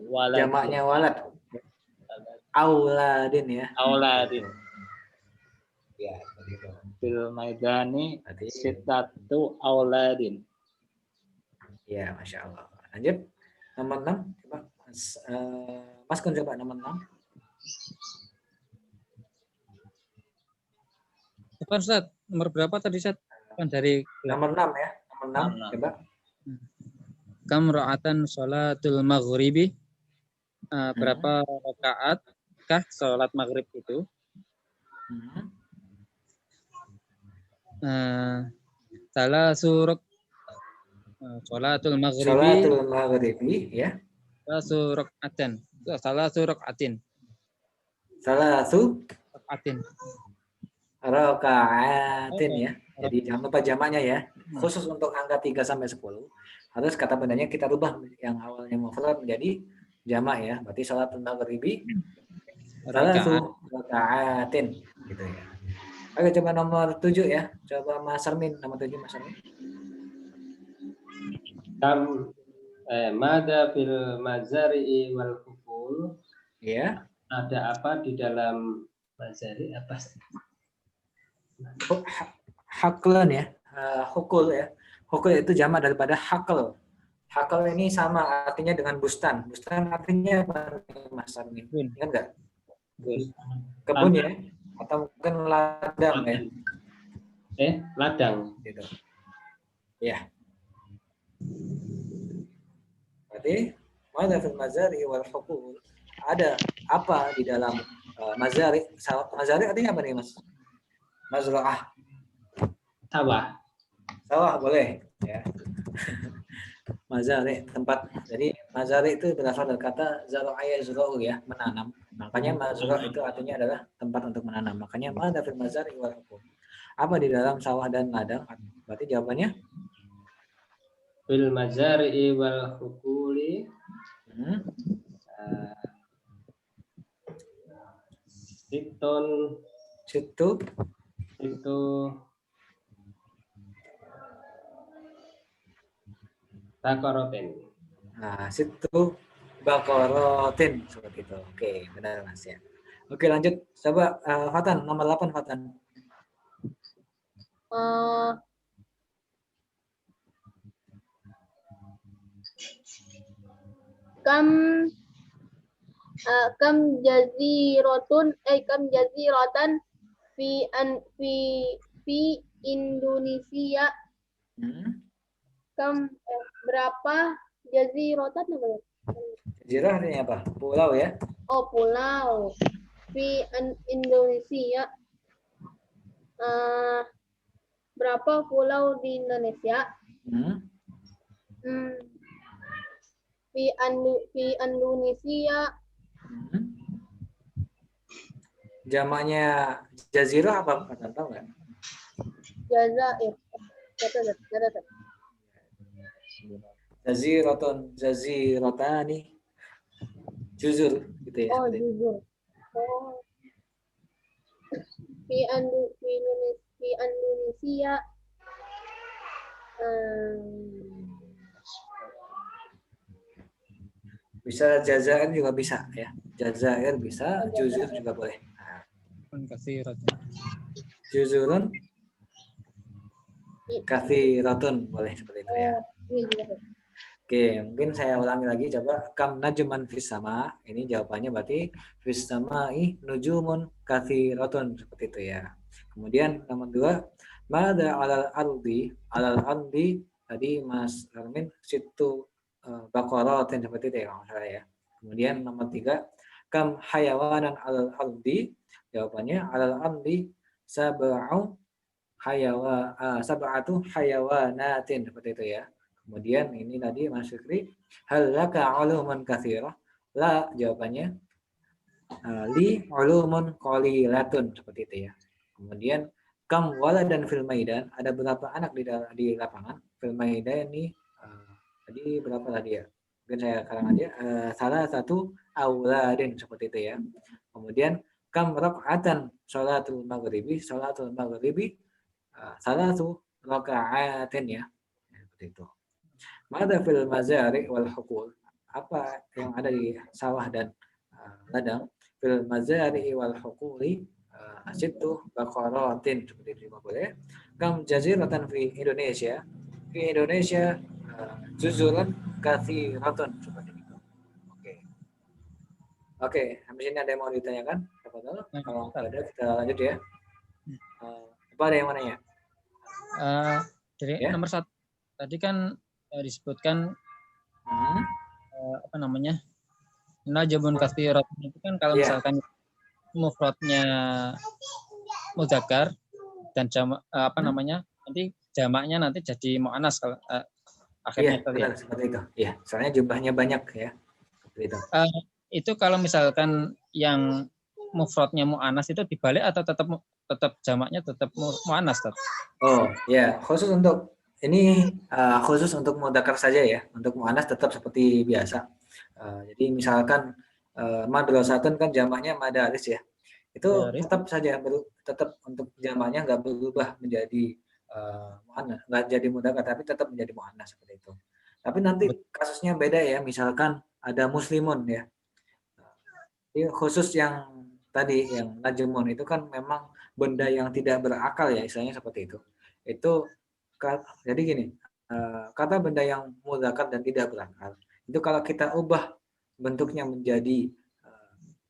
Waladin. jamaknya walad. Auladin ya. Auladin. Ya, seperti itu. Fil maidani Berarti sitatu auladin. ya, Masya Allah. Lanjut. Nomor 6. Coba Mas Kun coba nomor 6. Apa Ustaz? Nomor berapa tadi Ustaz? Kan dari Nomor 6 ya. Nomor 6. Coba. kam ra'atan sholatul maghribi. Berapa rakaat kah sholat maghrib itu? Salah suruk sholatul maghribi. Sholatul maghribi ya. Salah suruk atin. Salatu Atin. raka'atin ya. Jadi jangan lupa jamaknya ya. Khusus untuk angka 3 sampai 10 harus kata bendanya kita rubah yang awalnya mufrad menjadi jamak ya. Berarti sholatul maghribi salatu raka'atin gitu ya. Oke, coba nomor 7 ya. Coba Mas Armin, nomor 7 Mas Armin. Kam mada fil mazari'i wal hukul. Ya. Ada apa di dalam mazari? Apa? Haklan ya. Hukul ya. Hukul itu jamak daripada hakal. Hakal ini sama artinya dengan bustan. Bustan artinya apa Mas Armin? Ingat nggak? Kebun ya. Atau mungkin ladang ya. Ladang. Gitu. Ya. Berarti mada fil mazari wal hukul. Ada apa di dalam mazari? Mazari artinya apa nih Mas? Mazra'ah. Sawah. Sawah boleh ya. Mazari tempat. Jadi mazari itu berasal dari kata zara'a yazra'u ya, menanam. Makanya mazra' itu artinya adalah tempat untuk menanam. Makanya mada fil mazari wal hukul. Apa di dalam sawah dan ladang? Berarti jawabannya Fil mazari'i wal hukuli. Situ itu bakoroten. Nah, situ bakorotin seperti itu. Oke, benar Mas ya. Oke, lanjut. Coba Fatan, nomor 8 Fatan. Kam jaziratan fi Indonesia. Berapa jaziratan apa? Jazirah artinya apa? Pulau ya? Oh, pulau. Fi Indonesia. Berapa pulau di Indonesia? Fi Indonesia. Jamaknya jazirah apa? Tahu nggak? Jazair. Jazair. Jaziratun, jaziratani, juzur gitu ya. Oh, seperti itu. jujur. Oh. Fi Indonesia. Bisa Jazair juga bisa ya. Jazair bisa, juzur juga boleh. Nah, Katsiratun. juzurun, katsiratun boleh seperti itu ya. Ini juga. Oke, mungkin saya ulangi lagi coba. Kam najman fis sama. Ini jawabannya berarti fis samai nujumun katsiratun seperti itu ya. Kemudian nomor 2, mada alal ardi. Alal ardi tadi Mas Armin situ baqaratin seperti itu ya kalau salah ya. Kemudian nomor 3, kam hayawanan alal ardi. Jawabannya alal ardi sab'atu hayawanatin seperti itu ya. Kemudian ini tadi Mas Fikri, hal laka ulumun katsirah? La, jawabannya li ulumun qalilatun seperti itu ya. Kemudian kam waladan fil maidan, ada berapa anak di lapangan? Fil maidan ini tadi berapa tadi ya? Mungkin saya karang aja, salah satu auladin seperti itu ya. Kemudian kam raka'atan salatul maghribi, salah satu raka'atin ya. Seperti itu. Mada fil mazari wal hukul, apa yang ada di sawah dan ladang? Fil mazari wal hukuli situ baqaratin seperti itu juga boleh. Kam jaziratan fi Indonesia? Fi Indonesia juzuran katsiratun seperti itu. Oke, habis ini ada yang mau ditanyakan? Kalau ada kita lanjut ya. Apa ada yang mau nanya? Dari Ya. nomor 1 tadi kan disebutkan apa namanya, najmun katsiratun itu kan kalau Iya. misalkan mufradnya mudzakkar dan jamak apa namanya, nanti jamaknya nanti jadi muannas kalau akhirnya Iya, benar seperti itu. Iya, soalnya jumlahnya banyak ya. Seperti itu. Itu kalau misalkan yang mufradnya muannas itu dibalik atau tetap jamaknya tetap muannas, Tad? Oh, ya, khusus untuk ini khusus untuk mudzakkar saja ya. Untuk muannas tetap seperti biasa. Jadi misalkan madrasatun kan jamaknya madaris ya. Itu Madaris. tetap saja tetap untuk jamaknya nggak berubah menjadi muannas, nggak jadi mudzakkar tapi tetap menjadi muannas seperti itu. Tapi nanti kasusnya beda ya. Misalkan ada muslimun ya. Ini khusus yang tadi yang najmun itu kan memang benda yang tidak berakal ya, istilahnya seperti itu. Itu jadi gini, kata benda yang mudzakkar dan tidak berakal itu kalau kita ubah bentuknya menjadi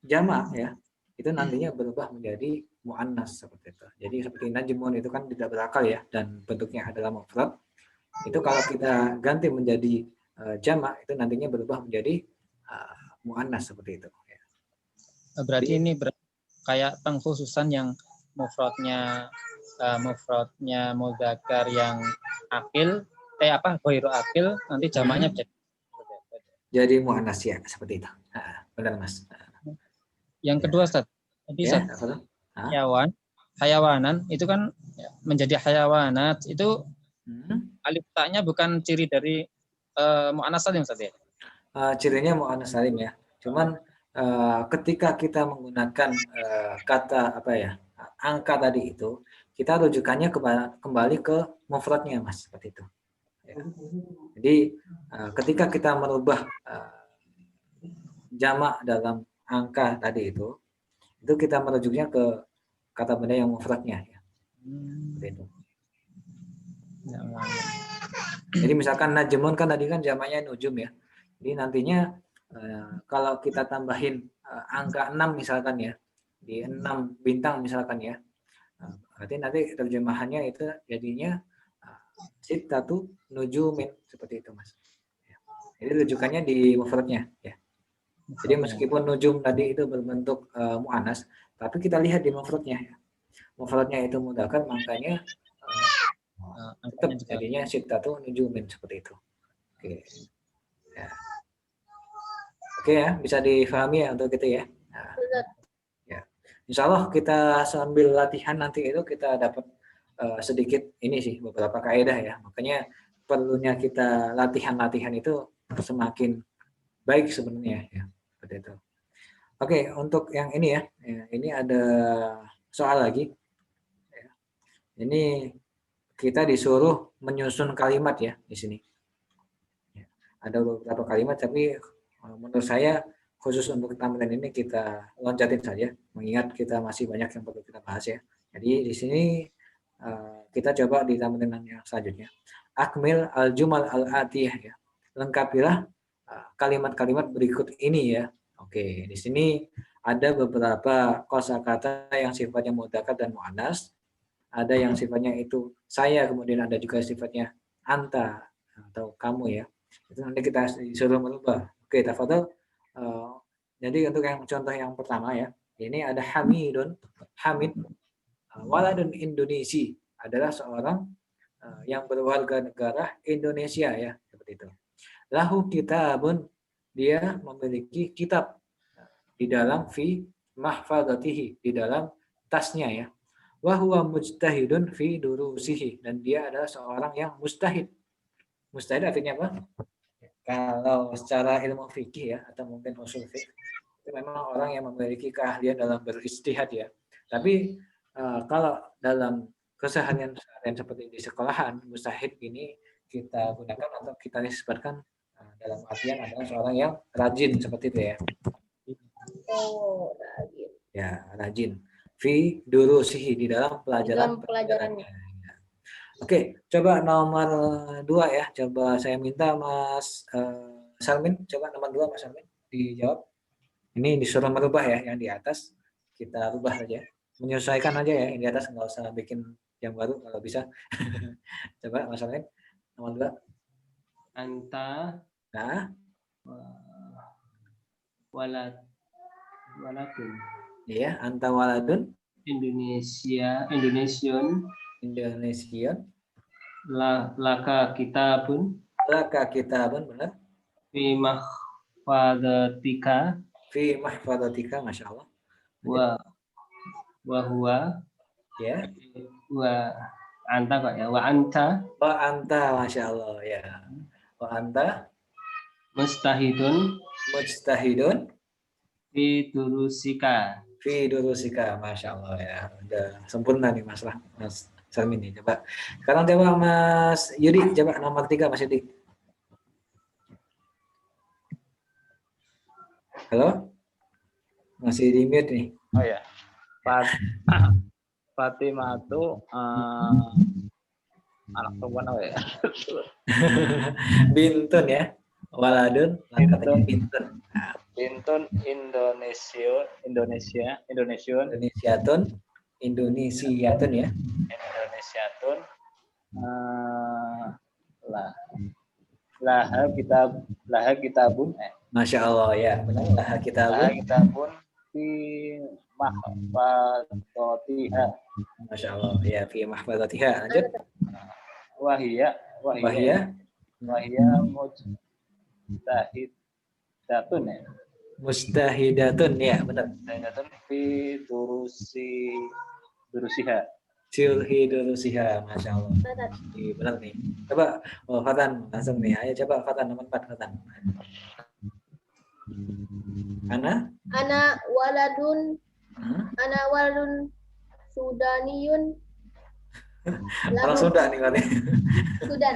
jamak ya, itu nantinya berubah menjadi muannas seperti itu. Jadi seperti najmun itu kan tidak berakal ya dan bentuknya adalah mufrad. Itu kalau kita ganti menjadi jamak itu nantinya berubah menjadi muannas seperti itu. Berarti ini kayak pengkhususan yang mufradnya mudzakkar yang akil ghairu akil nanti jamaknya jadi muannas ya seperti itu. Benar Mas. Yang kedua Ustaz, tadi Ya, hayawanan itu kan menjadi hayawanat itu alif ta-nya bukan ciri dari muannas salim Ustaz ya? Cirinya muannas salim ya. Cuman ketika kita menggunakan kata angka tadi itu, kita rujukannya kembali ke mufradnya Mas seperti itu. Ya. Jadi ketika kita merubah jamak dalam angka tadi itu kita merujuknya ke kata benda yang mufradnya ya. Seperti itu. Jadi misalkan najmun kan tadi kan jamaknya nujum ya. Jadi nantinya kalau kita tambahin angka 6 misalkan ya, di 6 bintang misalkan ya, berarti nanti terjemahannya itu jadinya sittatu nujumin seperti itu Mas. Jadi rujukannya di mufradnya ya. Jadi meskipun nujum tadi itu berbentuk muannas, tapi kita lihat di mufradnya ya. Mufradnya itu mudzakkar, makanya tetap jadinya sittatu nujumin seperti itu. Oke. Ya. Oke ya, bisa difahami ya untuk itu ya. Nah, ya. Insya Allah kita sambil latihan nanti itu kita dapat sedikit ini sih beberapa kaidah ya. Makanya perlunya kita latihan-latihan itu semakin baik sebenarnya ya. Seperti itu. Oke, untuk yang ini ya, ini ada soal lagi. Ini kita disuruh menyusun kalimat ya di sini. Ada beberapa kalimat, tapi menurut saya khusus untuk tampilan ini kita loncatin saja, mengingat kita masih banyak yang perlu kita bahas ya. Jadi di sini kita coba di tampilan yang selanjutnya. Akmil al-jumal al-atiyah ya. Lengkapilah kalimat-kalimat berikut ini ya. Oke, di sini ada beberapa kosakata yang sifatnya mudzakkar dan muannas. Ada yang sifatnya itu saya, kemudian ada juga sifatnya anta atau kamu ya. Itu nanti kita disuruh merubah. Oke, tafadhol. Jadi untuk yang contoh yang pertama ya, ini ada Hamidun, Hamid, waladun Indonesia, adalah seorang yang berwarga negara Indonesia ya, seperti itu. Lahu kitabun, dia memiliki kitab di dalam fi mahfadzatihi, di dalam tasnya ya. Wa huwa mujtahidun fi durusihi, dan dia adalah seorang yang mustahid. Mustahid artinya apa? Kalau secara ilmu fikih ya, atau mungkin usul fikih, itu memang orang yang memiliki keahlian dalam beristihad ya. Tapi kalau dalam keseharian seperti di sekolahan, mustahid ini kita gunakan atau kita nisbatkan dalam artian adalah seorang yang rajin seperti itu ya. Oh, rajin. Ya, rajin. Fi durusihi, di dalam Dalam pelajarannya. Oke, coba nomor 2 ya. Coba saya minta Mas Salmin, coba nomor 2 Mas Salmin dijawab. Ini disuruh merubah ya, yang di atas kita rubah saja. Menyesuaikan aja ya, yang di atas nggak usah bikin yang baru kalau bisa. Coba Mas Salmin, nomor 2. Anta Nah, waladun. iya, anta waladun Indonesian. Laka kitabun. Laka kitabun, benar. Fi mahfadzatika. Fi mahfadzatika, Masya Allah. Wa huwa. Ya. Wa anta kok ya. Wa anta. Wa anta, Masya Allah ya. Wa anta Mustahidun. Fi durusika. Fi durusika, Masya Allah ya. Udah sempurna nih Mas Salmin nih. Coba. Sekarang coba Mas Yudi, coba nomor 3 Mas Yudi. Halo? Masih di mute nih. Oh ya. Fatimah itu anak perempuan apa ya? Bintun ya. Waladun, bintun. Nah, Bintun Indonesiatun Indonesiatun ya. Laha kitabun Masya Allah ya, benar. Laha kitabun fi mahfadzatiha. Masya Allah ya, fi mahfadzatiha. Lanjut. Wahia mustahidatun ya. Mustahidatun ya, benar. Mustahidatun fi durusiha. Silhi durusiha, Masya Allah. Iya, benar nih. Coba Fatan langsung nih. Ayo coba Fatan nomor 4 Fatan. Ana Waladun Sudaniyun. Orang Sudan nih kali. Sudan.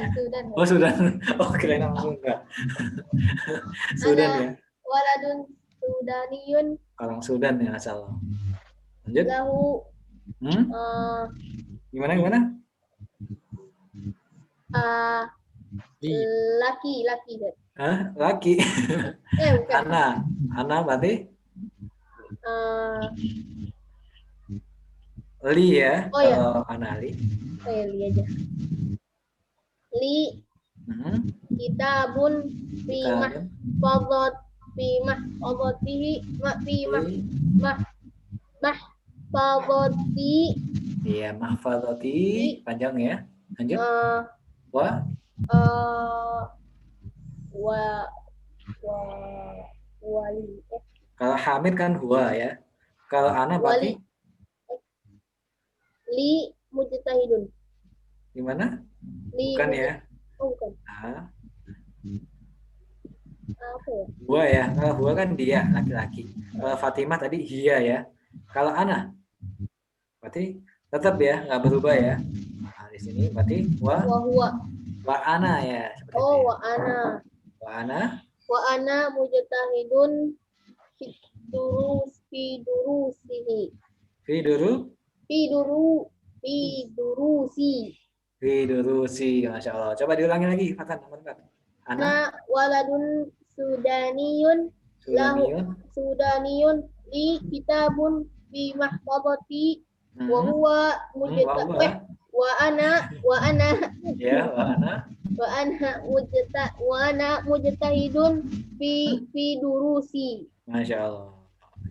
Oh Sudan. Oh kirain orang Sunda. Sudan ya. Waladun Sudaniyun. Orang Sudan ya asal. Lanjut. Lahu Gimana? Laki. Hah? Laki. Bukan. Ana berarti Li ya. Oh ya. Ana Li. Li aja. Li kitabun fi mahfadzati. Iya, mahfadzati panjang ya. Lanjut. Wali. Kalau Hamid kan huwa ya. Kalau Ana berarti Li mujtahidun. Gimana? Li Bukan ya? Oh, bukan. Ah, Apa ya? huwa ya. Kalau huwa kan dia laki-laki. Kalau Fatimah tadi hia ya. Kalau ana berarti tetap ya, nggak berubah ya. Nah, di sini berarti Wa huwa. wa ana ya, seperti itu Oh, ya. wa Wa ana mujtahidun fi durusihi. fi duru Fi durusi. fi durusi. Masya Allah. Coba diulangi lagi, Fatan nomor 4. Ana Ana waladun sudaniyun Sulamiyun. sudaniyun li kitabun fi mahfadati wa Hmm. huwa Wa huwa. wa ana Ya, wa ana mujtahidun fi durusi. Masya Allah.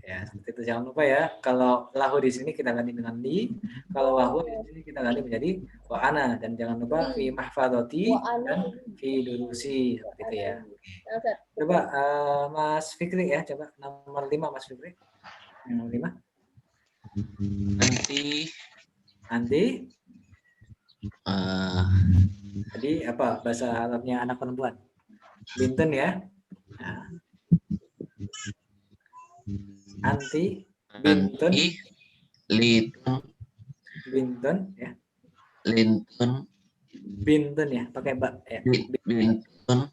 Ya, seperti itu. Jangan lupa ya, kalau lahu di sini kita ganti dengan li, kalau wahwa di sini kita ganti menjadi wa ana, dan jangan lupa fi mahfadati Wa ana. dan fi durusi, seperti itu ya. Nah, Ustaz. Coba Mas Fikri ya, coba nomor 5 Mas Fikri. Nomor 5. Nanti tadi apa bahasa Arabnya anak perempuan? Binten ya. Nah. Anti Binten Binten ya. Binten ya, pakai bak ya. Bintun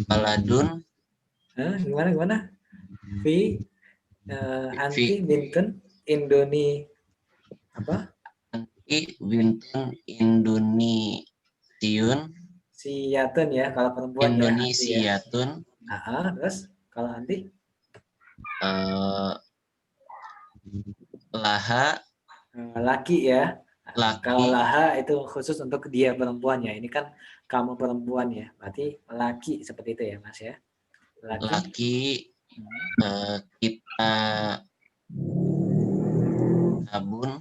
waladun Gimana? Anti Binten Indoni apa? Bintun Indonesiun Siyatun ya kalau perempuan ya. Indonesiatun Terus kalau anti laha laki ya. laki. Kalau laha itu khusus untuk dia perempuan ya. Ini kan kamu perempuan ya. Berarti laki seperti itu ya Mas ya. Laki kita abun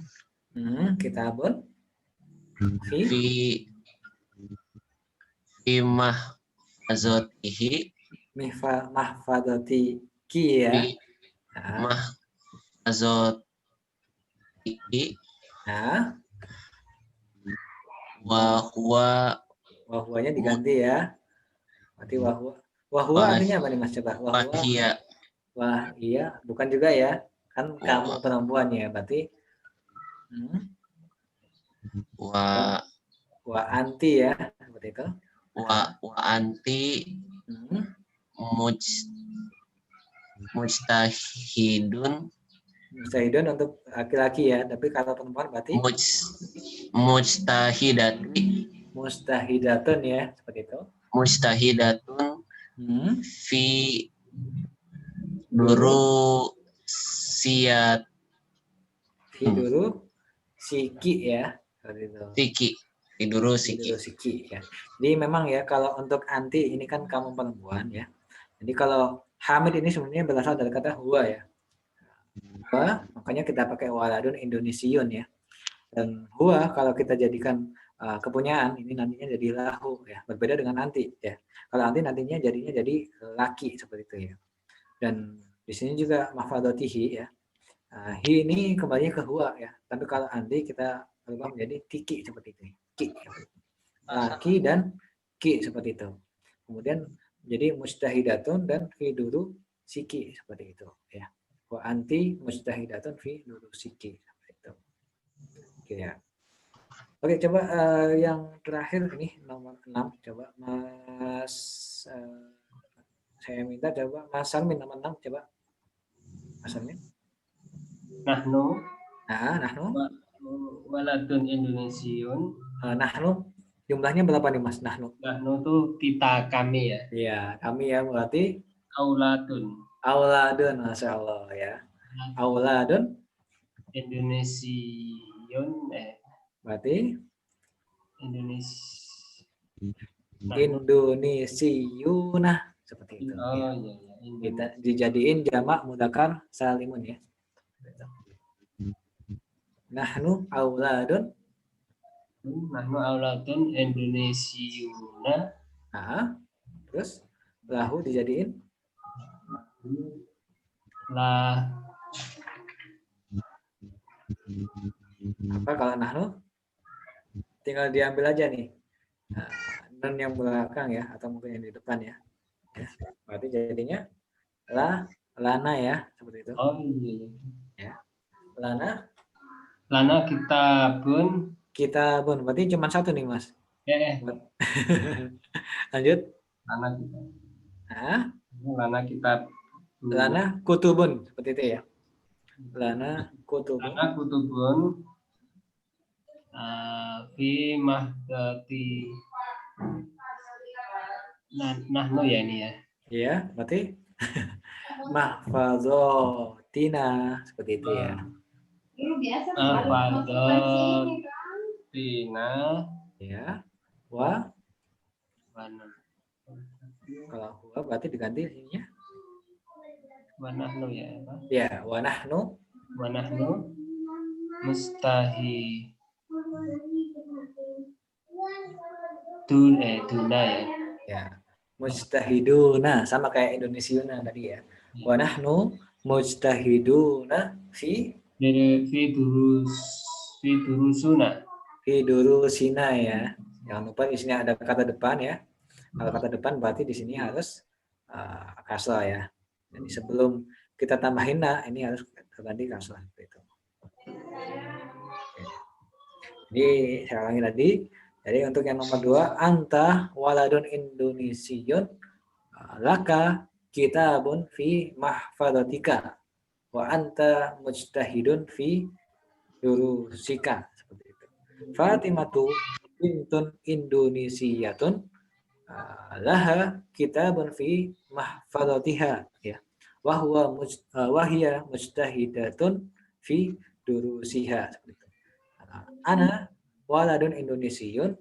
kitabun fi mahfazotihi mahfadati ki ya. fi mahfazotihi Wahwanya diganti ya. Berarti wahwa artinya apa nih Mas coba? Wah iya, bukan juga ya. Kan kamu perempuan ya, berarti wa anti ya, seperti itu. Wa anti mujtahidun untuk laki-laki ya, tapi kalau perempuan berarti mustahidatun ya, seperti itu. Mustahidatun fi durusiyat fi duru siki ya, seperti itu. Fi duru siki ya. Jadi memang ya kalau untuk anti ini kan kamu perempuan ya. Jadi kalau hamid ini sebenarnya berasal dari kata huwa ya. Huwa, makanya kita pakai waladun Indonesiun ya. Dan huwa kalau kita jadikan kepunyaan ini nantinya jadi lahu ya. Berbeda dengan anti ya. Kalau anti nantinya jadinya jadi laki seperti itu ya. Dan di sini juga mahfadatihi ya. Hi ini kembali ke huwa ya. Tapi kalau anti kita berubah menjadi tiki seperti itu. Ki. Laki dan ki seperti itu. Kemudian jadi mustahidatun dan fi duru siki seperti itu ya. Wa anti mustahidatun fi duru siki seperti itu. Oke ya. Oke, coba yang terakhir ini nomor 6 coba Mas saya minta coba Mas Salmin nomor 6 coba. Mas Salmin. Nahnu waladun Indonesiun. Nahnu jumlahnya berapa nih Mas? Nahnu tuh kita, kami ya. Iya, kami ya berarti Auladun, Masya Allah ya. Auladun Indonesiun berarti Indonesiuna seperti itu. Oh ya. iya. Kita dijadiin jamak mudzakkar salimun ya. Nahnu auladun Indonesiuna Terus lahu dijadiin lah apa kalau nahnu? Tinggal diambil aja nih. Nun yang belakang ya atau mungkin yang di depan ya. Berarti jadinya lana ya, seperti itu. oh iya. Ya. Lana Lana kitabun kitabun. Berarti cuma satu nih, Mas. Lanjut. lana kita Nah, lana kitab lana kutubun seperti itu ya. Lana kutubun. lana kutubun fi mahdati nahnu ya ini ya. Iya, berarti mahfazotina seperti itu ya. Tina Ya. Wa wana kalau huwa berarti diganti ininya. wanahnu ya apa? Ya, wa nahnu Wanahnu mustahi duna ya. ya. Mujtahiduna sama kayak Indonesiuna tadi ya. Wa nahnu mujtahiduna fi Fi durusuna. durusina ya. Jangan lupa di sini ada kata depan ya. Kalau kata depan berarti di sini harus kasrah ya. Jadi sebelum kita tambahin na, ini harus terganti kasrah seperti itu. Oke. Jadi saya ulangi tadi. Jadi untuk yang nomor 2, anta waladun Indonesiun laka kitabun fi mahfadatika wa anta mujtahidun fi durusika seperti itu. Fatimatu bintun Indonesiatun laha kitabun fi mahfadatiha ya. Wa hiya mujtahidatun fi durusiha seperti itu. Ana waladun Indonesiun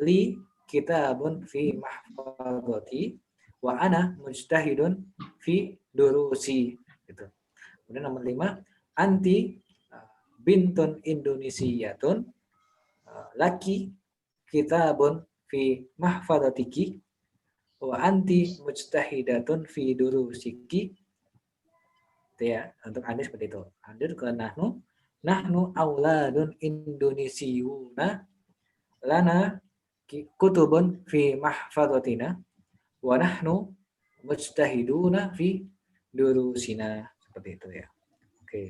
li kitabun fi mahfadati wa ana mujtahidun fi durusi gitu. Kemudian nomor 5, anti bintun Indonesiatun laki kitabun fi mahfadatiki wa anti mujtahidatun fi durusiki. Itu ya, untuk Anda seperti itu. Lanjut ke nahnu auladun Indonesiuna lana kutubun fi mahfadatina wa nahnu mujtahiduna fi durusina seperti itu ya. Oke,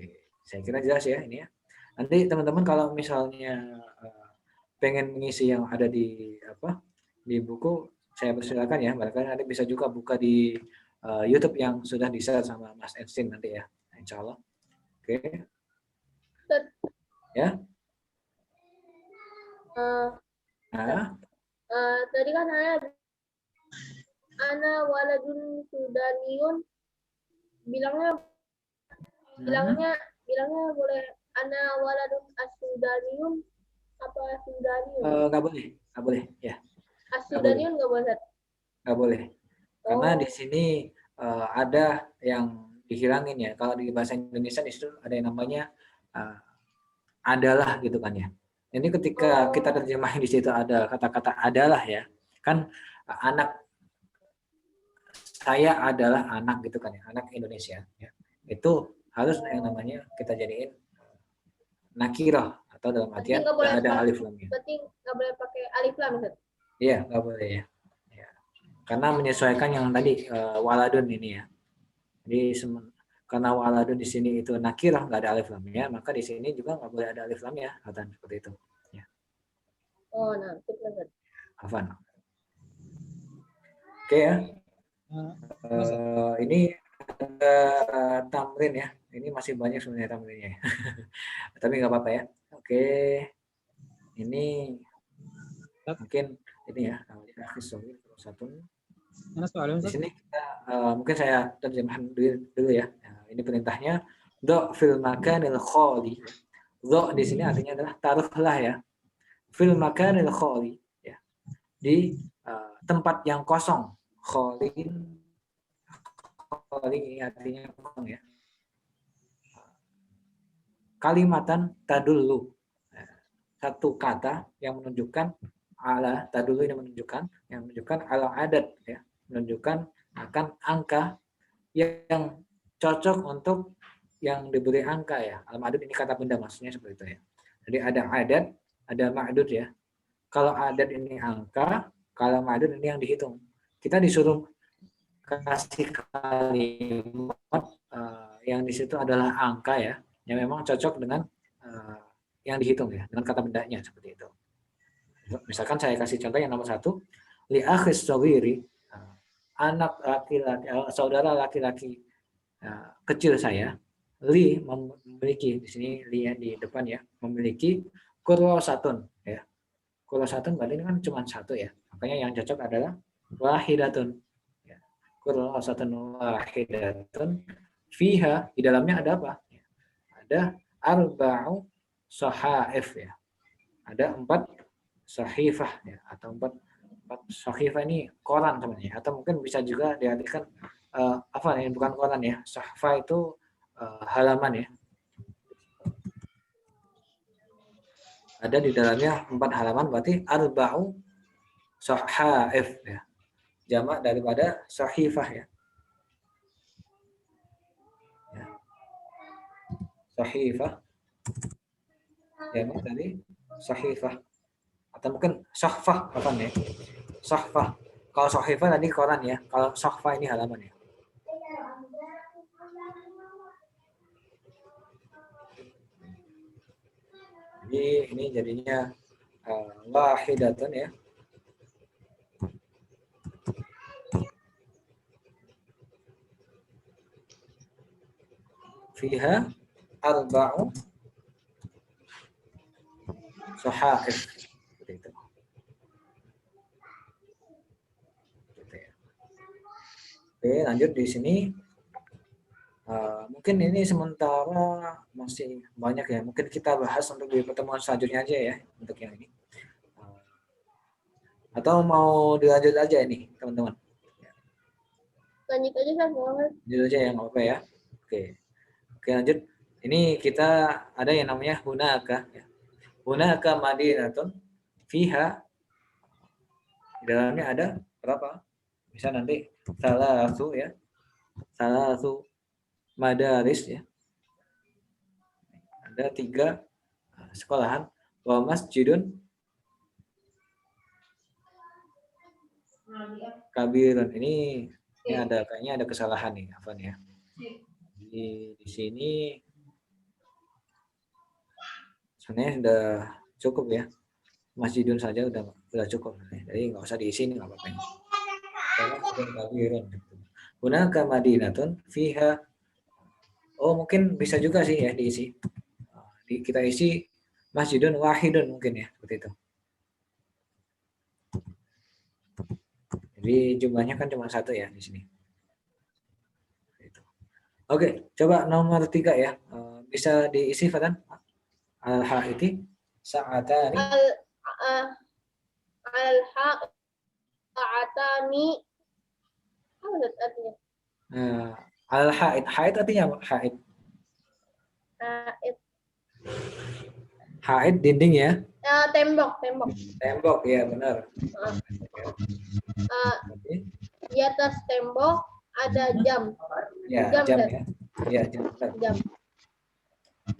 saya kira jelas ya ini ya. Nanti teman-teman kalau misalnya pengen mengisi yang ada di buku, saya persilakan ya. Barangkali nanti bisa juga buka di YouTube yang sudah di-share sama Mas Einstein nanti ya. Insya Allah. Oke. Ya. Tadi kan ana waladun sudaniun bilangnya boleh ana waladun as-sudaniun apa sudaniun? Nggak boleh ya. As-sudaniun nggak boleh. Nggak boleh. Karena di sini ada yang dihilangin ya. Kalau di bahasa Indonesia di situ ada yang namanya adalah gitu kan ya. Jadi ketika kita terjemahin di situ ada kata-kata adalah ya. Kan anak saya adalah anak gitu kan ya, anak Indonesia ya. Itu harus yang namanya kita jadiin nakirah atau dalam artian ada alif lamnya. Berarti nggak boleh pakai alif lam Ustaz? Iya, nggak boleh ya. Karena menyesuaikan yang tadi waladun ini ya. Jadi karena waladun di sini itu nakirah nggak ada alif lamnya, maka di sini juga nggak boleh ada alif lamnya, kata seperti itu. Ya. Oh, nah itu benar. Afan. Oke ya. Ini ada tamrin ya. Ini masih banyak sebenarnya tamrinnya. Tapi nggak apa-apa ya. Oke. Ini mungkin ini ya. Satu. Di sini kita, mungkin saya terjemahkan dulu ya. Ini perintahnya. Do fil makanil khali. Do di sini artinya adalah taruhlah ya. Fil makanil khali ya. Di tempat yang kosong. Khali ini artinya kosong ya. Kalimatan tadullu. Satu kata yang menunjukkan ala tadulu ini menunjukkan ala adat ya, menunjukkan akan angka yang cocok untuk yang diberi angka ya. Al-ma'dud ini kata benda maksudnya seperti itu ya. Jadi ada adat, ada ma'dud ya. Kalau adat ini angka, kalau ma'dud ini yang dihitung. Kita disuruh kasih kalimat yang di situ adalah angka ya, yang memang cocok dengan yang dihitung ya, dengan kata bendanya seperti itu. Misalkan saya kasih contoh yang nomor 1, li akhis shawiri, anak laki-laki, saudara laki-laki kecil saya, li memiliki, di sini li di depan ya, memiliki kurwasatun ya. Kurwasatun berarti ini kan cuma 1 ya. Makanya yang cocok adalah wahidatun. Ya. Kurwasatun wahidatun fiha, di dalamnya ada apa? Ada arba'u sahaif ya. Ada 4 sahifah ya, atau 4 sahifah ini koran sebenarnya, atau mungkin bisa juga diartikan apa ini, bukan koran ya. Sahifah itu halaman ya. Ada di dalamnya 4 halaman, berarti arba'u sahaif ya. Jamak daripada sahifah ya. Sahifah jamak dari sahifah, atau mungkin sahfah apa ya? Sahfah. Kalau sahifah tadi koran ya, kalau sahfah ini halaman ya. Jadi ini jadinya wahidatun ya. Fiha arba'u sahaif. Seperti itu. Oke, lanjut di sini. Mungkin ini sementara masih banyak ya. Mungkin kita bahas untuk di pertemuan selanjutnya aja ya untuk yang ini. Atau mau dilanjut aja ini, teman-teman? Lanjut aja kan, Lanjut aja ya, nggak apa-apa ya. Oke, lanjut. Ini kita ada yang namanya hunaka. Ya. Hunaka madinatun fiha. Di dalamnya ada berapa? Bisa nanti salasu ya. Salasu madaris ya. Ada 3 sekolahan. Wa masjidun kabirun. Ini ada kayaknya ada kesalahan nih, Afan ya. Di sini sebenarnya sudah cukup ya. Masjidun saja udah cukup. Jadi nggak usah diisi nih, nggak apa-apa. Hunaka madinatun fiha. Oh, mungkin bisa juga sih ya diisi. Kita isi masjidun wahidun mungkin ya, seperti itu. Jadi jumlahnya kan cuma 1 ya di sini. Oke, coba nomor 3 ya. Bisa diisi Fatan? Al-ha'iti sa'atani. Al-ha'atani. Apa artinya? Al-ha'id. Ha'id artinya apa? Ha'id. Ha'id dinding ya. Tembok. Tembok ya, benar. Di atas tembok ada jam. Ya, Jam, jam kan? ya. Ya, jam. Jam.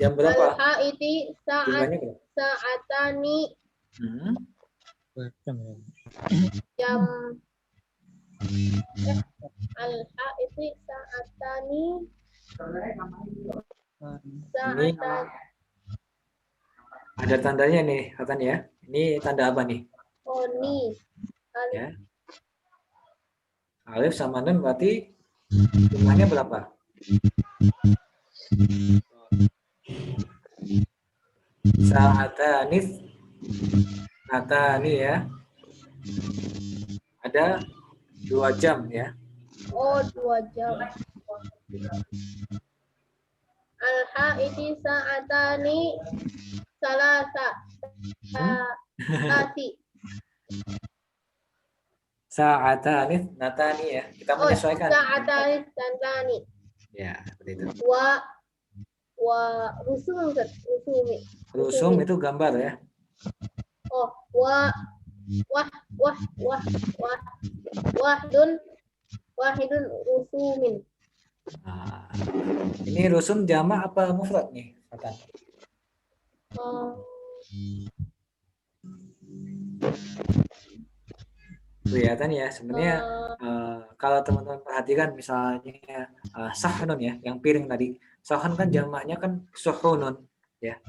Jam berapa? Al-ha'iti Jumlahnya berapa? sa'atani. Jam. Al-ha'iti sa'atani. Ini ada tandanya nih, Fatan ya. Ini tanda apa nih? Oh, ni. Ya. Alif sama nun berarti jumlahnya berapa? Sa'atanis natani ya. Ada 2 jam ya. Oh, 2 jam. Al-ha'iti sa'atani salasa. Sa'ati. Sa'atanis natani ya. Kita menyesuaikan. Sa'atani sa'atani. Ya, seperti itu. Wa rusum. Rusum itu gambar ya. Oh, wa wah wah wah wah wahdun wahidun rusumin. Nah, ini rusum jamak apa mufrad nih, Fatan? Kelihatan ya sebenarnya kalau teman-teman perhatikan misalnya sahnun ya, yang piring tadi. Sahun kan jamaknya kan suhunun ya.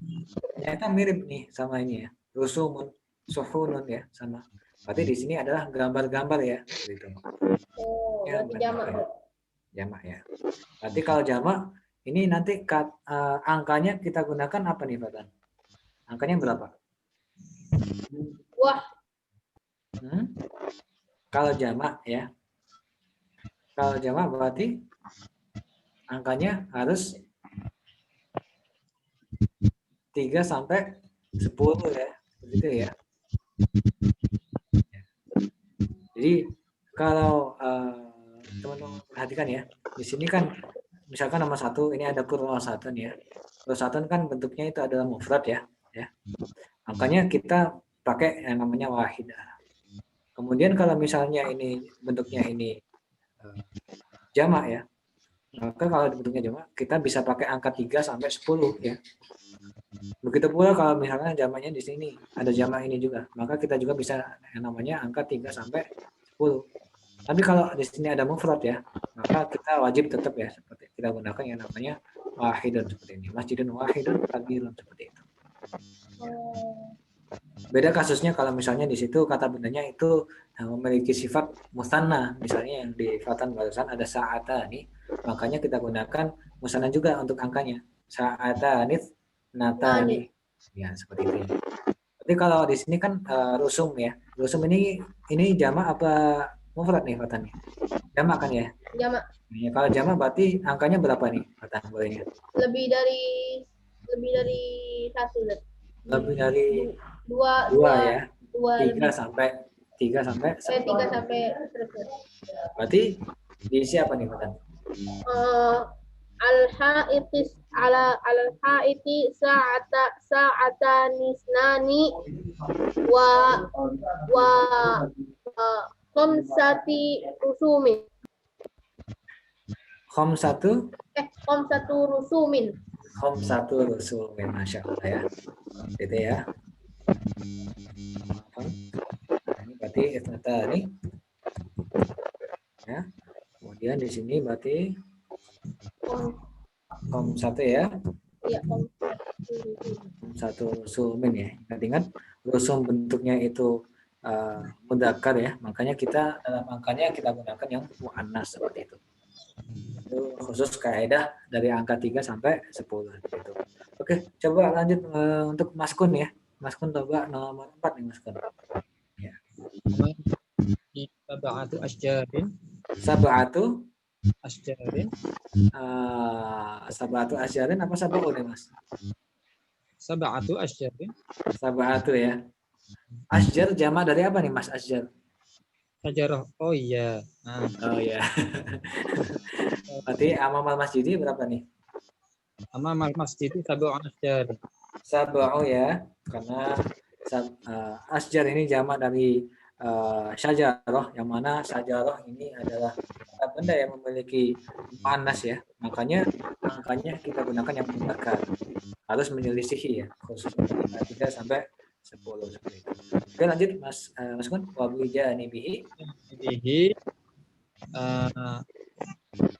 Ternyata mirip nih sama ini ya. Rusumun, suhunun ya sama. Berarti di sini adalah gambar-gambar ya, gitu. Ya, Berarti jamak. ya. Jamak ya. Berarti kalau jamak ini nanti angkanya kita gunakan apa nih, Fatan? Angkanya berapa? Wah, Kalau jamak ya. Kalau jamak berarti angkanya harus 3 sampai 10 ya. Begitu ya. Jadi kalau teman-teman perhatikan ya, di sini kan misalkan nomor 1 ini ada purwasatun ya. Purwasatun kan bentuknya itu adalah mufrad ya. Makanya kita pakai yang namanya wahidah. Kemudian kalau misalnya ini bentuknya ini jamak ya, maka kalau bentuknya jamak kita bisa pakai angka 3 sampai 10 ya. Begitu pula kalau misalnya jamaknya di sini ada jamak ini juga, maka kita juga bisa yang namanya angka 3 sampai 10. Tapi kalau di sini ada mufrad ya, maka kita wajib tetap ya seperti kita gunakan yang namanya wahidun seperti ini. Masjidun wahidun kabirun seperti itu. Beda kasusnya kalau misalnya di situ kata bendanya itu memiliki sifat musanna, misalnya yang di Fatan barusan ada sa'atani, makanya kita gunakan musanna juga untuk angkanya. Sa'atanith natani. Ya, seperti itu. Tapi kalau di sini kan rusum ya. Rusum ini jamak apa mufrad nih Fatan? Jamak kan ya? jamak. Ya, kalau jamak berarti angkanya berapa nih Fatan bolehnya? Lebih dari 1. Lebih dari 2 ya. 3 sampai 3 sampai 3 sampai berarti diisi apa nih Fatan? Al-haitis al-haiti sa'atanisnani wa khamsati rusumin. Khamsatu rusumin. Khamsatu rusumin, Masya Allah ya. Gitu ya. Nah, ini berarti ternyata ini ya. Kemudian di sini berarti khamsatu ya. Iya, Satu rusumin ya. Ingat rusum bentuknya itu mudzakkar ya. Makanya kita dalam angkanya kita gunakan yang muannas seperti itu. Itu khusus kaidah dari angka 3 sampai 10 gitu. Oke, coba lanjut untuk Mas Kun ya. Mas Kun coba nomor 4 nih Mas Kun. Ya. Sab'atu asjarin. Sab'atu Asjarin. Sab'atu asjarin apa sab'u nih Mas? Sab'atu asjarin. Sab'atu ya. Asjar jamak dari apa nih Mas Asjar? Sajarah. Oh iya. Nah, Oh ya. Berarti amamal masjidi berapa nih? amal masjid sab'u asjar. Sab'u ya. Karena asjar ini jamak dari syajarah, yang mana syajarah ini adalah benda yang memiliki panas ya. Makanya angkanya kita gunakan yang mudzakkar. Harus menyelisihi ya, khususnya 3 sampai 10 seperti itu. Oke, lanjut Mas Kun. Wa bijanibihi Bihi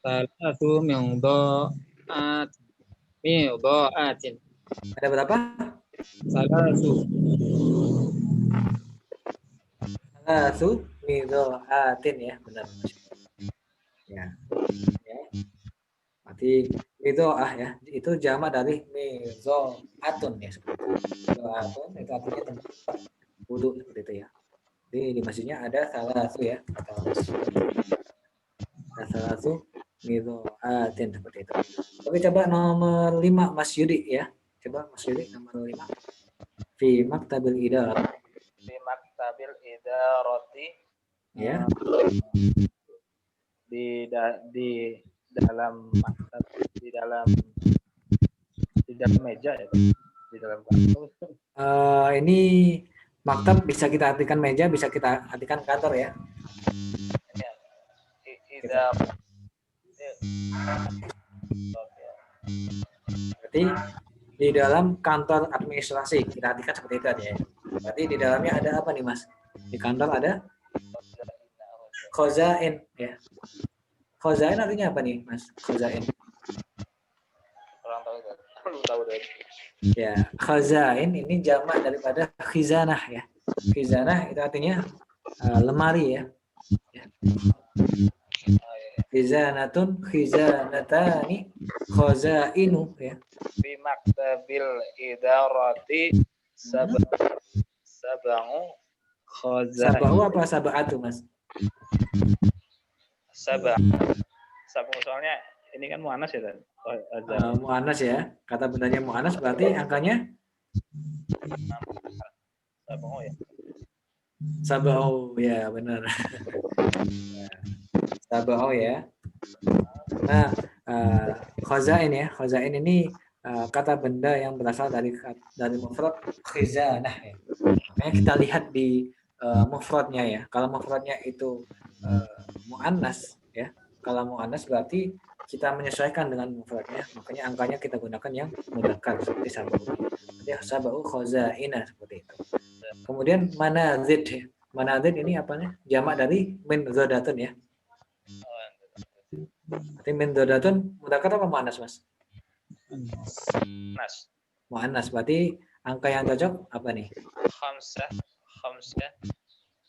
salatu mi'dha'atin. ada berapa? Salatu midha'atin ya, benar Mas. Ya. Berarti itu ya, itu jamak dari mizoatun ya seperti itu. Mizoatun itu artinya tempat wudhu seperti itu ya. Jadi di masjidnya ada salatu ya, ada salatu mizoatin seperti itu. Oke, coba nomor 5 Mas Yudi ya. Coba Mas Yudi nomor 5. Fi maktabil idarah. Di maktabil idarati Ya. di dalam maktab, di dalam meja ya, di dalam kartu. Ini Maktab bisa kita artikan meja, bisa kita artikan kantor ya. Ya. Idza Berarti di dalam kantor administrasi kita artikan seperti itu aja ya. Berarti di dalamnya ada apa nih Mas? Di kantor ada khozain ya. Khozain artinya apa nih Mas? Khozain. kurang tahu kan. Belum tahu deh. Ya, khazain ini jamak daripada khizanah ya. Khizanah itu artinya lemari ya. Khizanatun, khizanatani, khazainu ya. Fi maktabil idarati sab'u khazain. Sab'u apa sab'atu Mas? Sab'u soalnya ini kan muannas ya kan. Mu'annas ya. Kata bendanya mu'annas berarti angkanya Sab'u ya. sab'u ya benar. Sab'u ya. Nah, khazain ya. Khazain ini kata benda yang berasal dari mufrad khizanah ya. Makanya kita lihat di mufradnya ya. Kalau mufradnya itu mu'annas ya. Kalau mu'annas berarti kita menyesuaikan dengan mufradnya, makanya angkanya kita gunakan yang mudzakkar seperti sab'u. Jadi sab'u khazaina seperti itu. Kemudian manazid ya. Manazid ini apanya? Jamak dari min zadatun ya. Berarti min zadatun mudzakkar apa mu'annas Mas? Nas. Mu'annas. Berarti angka yang cocok apa nih? Khamsah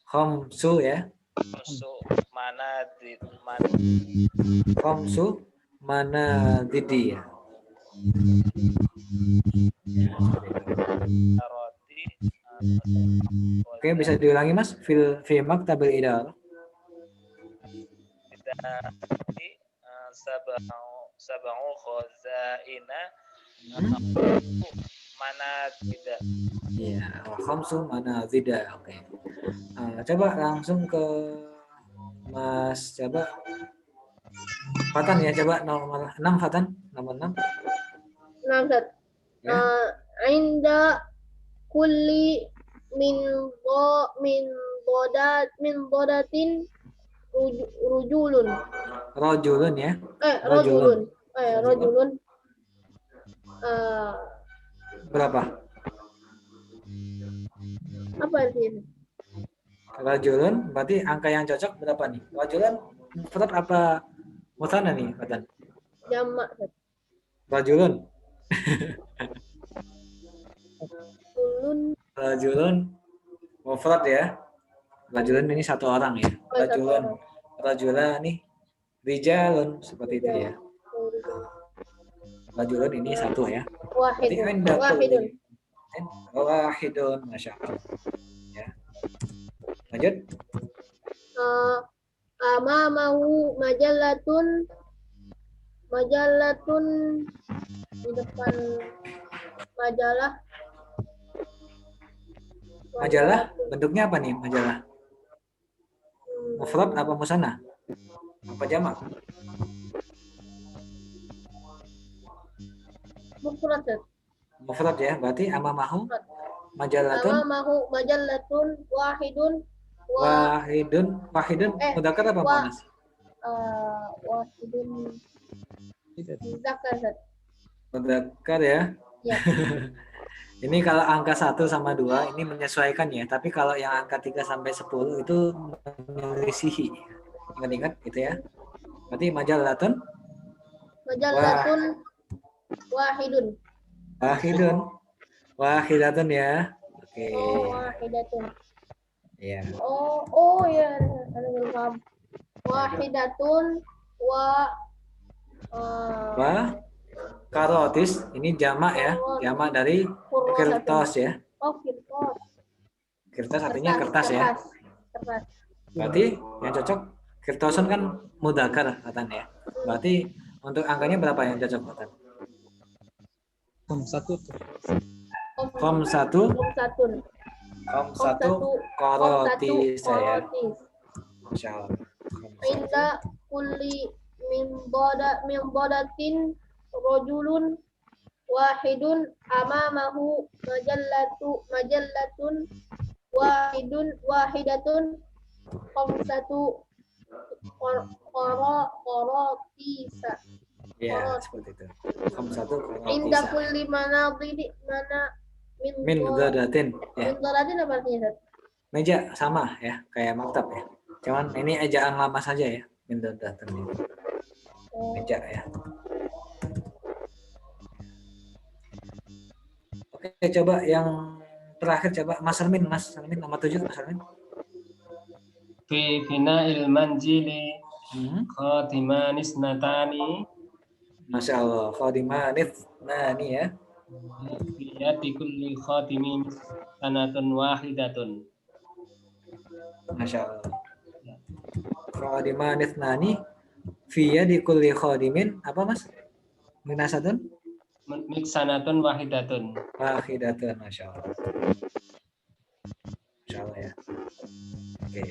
Khamsu ya. khamsu manadid Khamsu manadidi ya. roti. Oke, bisa diulangi Mas? Fi maktabil idar. Sab'u khazaina manadid. Iya, khamsu manazida. Oke. Coba langsung ke Mas, coba Fatan ya, coba nomor 6 Fatan, nomor 6. Nah, Ustaz. Ya. Inda kulli min bodatin rujulun. Rajulun ya. Rajulun. Rajulun. Rajulun. Berapa? Apa artinya? Rajulun berarti angka yang cocok berapa nih? Rajulun mufrad apa musanna nih, Fatan? Jamak. Ustaz. Rajulun. Rajulun. Rajulun mufrad ya. Rajulun ini satu orang ya. Rajulun. Rajulani rijalun seperti itu ya. Rajulun ini satu ya. Berarti Wahidun. Wahidun, masya Allah. Ya. Lanjut. Amamahu majallatun di depan majalah. Majalah bentuknya apa nih majalah? Mufrad apa musanna? Apa jamak? Mufrad. Mufrad ya. Berarti amamahu majalatun. Amamahu majallatun wahidun Wahidun mudzakkar apa muannas? wahidun muzakkar. Mudzakkar ya. Ya. Ini kalau angka 1 sama 2 ini menyesuaikan ya, tapi kalau yang angka 3 sampai 10 itu menyelisihi. Ingat-ingat gitu ya. Berarti majalatun Wahidun. Wahidatun ya. Oke. Wahidatun. Ya. Ya, ada belum paham. Wahidatun karotis ini jamak ya. Jamak dari kirtos ya. Kirtos. Kirtos artinya kertas ya. Kertas. Berarti yang cocok kirtosun kan mudzakkar katanya ya. Berarti untuk angkanya berapa yang cocok Fatan? Kom satu karotis saya. Masya Allah. Inda kulli min bodatin rajulun wahidun amamahu majallatun wahidatun khamsatu qarotisa. Ya, seperti itu. Satu Inda kisah. kulli manadiri mana Min dadatin. Ya, min dalatin apa artinya? meja sama ya, kayak maktab ya. Cuman ini ejaan lama saja ya, min dadatin. Meja ya. Oke, coba yang terakhir coba Mas Armin nomor 7 Mas Armin. Fi bina'il manjili khatiman isnatani. Masya Allah, khadimanit nani ya. Fi yadi kulli khatimin sanatun wahidatun. Masya Allah. Khadimanit nani fi yadi kulli khadimin apa Mas? Minasatun? Miksanatun wahidatun. Wahidatun, Masya Allah. Masya Allah ya. Oke.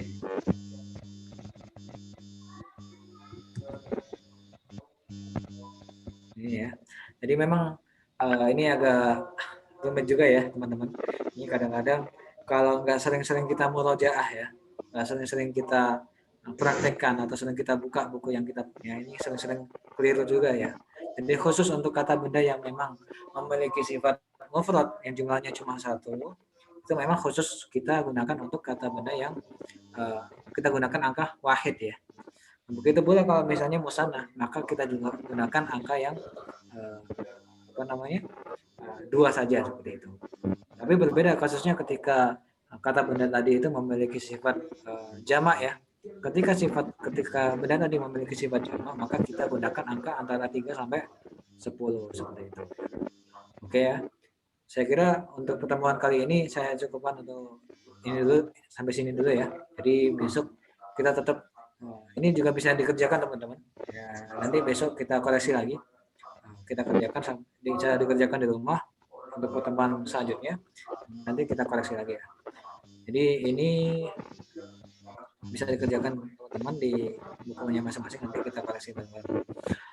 Ini ya. Jadi memang ini agak rumit juga ya teman-teman. Ini kadang-kadang kalau nggak sering-sering kita murojaah ya, nggak sering-sering kita praktekkan atau sering kita buka buku yang kita punya, ini sering-sering keliru juga ya. Jadi khusus untuk kata benda yang memang memiliki sifat mufrad yang jumlahnya cuma satu, itu memang khusus kita gunakan untuk kata benda yang kita gunakan angka wahid ya. Begitu pula kalau misalnya musanna, maka kita juga gunakan angka yang dua saja seperti itu. Tapi berbeda kasusnya ketika kata benda tadi itu memiliki sifat jamak ya. Ketika benda tadi memiliki sifat jamak, maka kita gunakan angka antara 3 sampai 10 seperti itu. Oke ya. Saya kira untuk pertemuan kali ini saya cukupkan untuk ini dulu, sampai sini dulu ya. Jadi besok kita tetap ini juga bisa dikerjakan teman-teman. Ya, nanti besok kita koreksi lagi. Kita kerjakan bisa dikerjakan di rumah untuk pertemuan selanjutnya. Nanti kita koreksi lagi ya. Jadi ini bisa dikerjakan teman-teman di bukunya masing-masing, nanti kita koreksi bareng-bareng.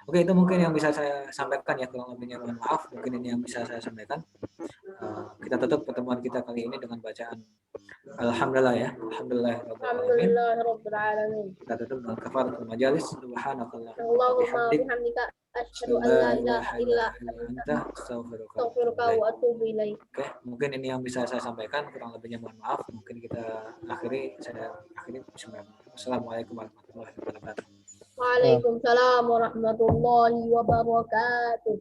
Oke, itu mungkin yang bisa saya sampaikan ya, kurang lebihnya mohon maaf. Mungkin ini yang bisa saya sampaikan. Kita tutup pertemuan kita kali ini dengan bacaan Alhamdulillah ya. Alhamdulillahirabbil alamin. Kita tutup dengan kafaratul majalis. Subhanakallahumma wa Allahumma bihamdik. bihamdika asyhadu an la ilaha illa anta astaghfiruka wa atubu ilaik. Oke, mungkin ini yang bisa saya sampaikan, kurang lebihnya mohon maaf. Mungkin kita saya akhiri. Assalamualaikum warahmatullahi wabarakatuh. Waalaikumsalam warahmatullahi wabarakatuh.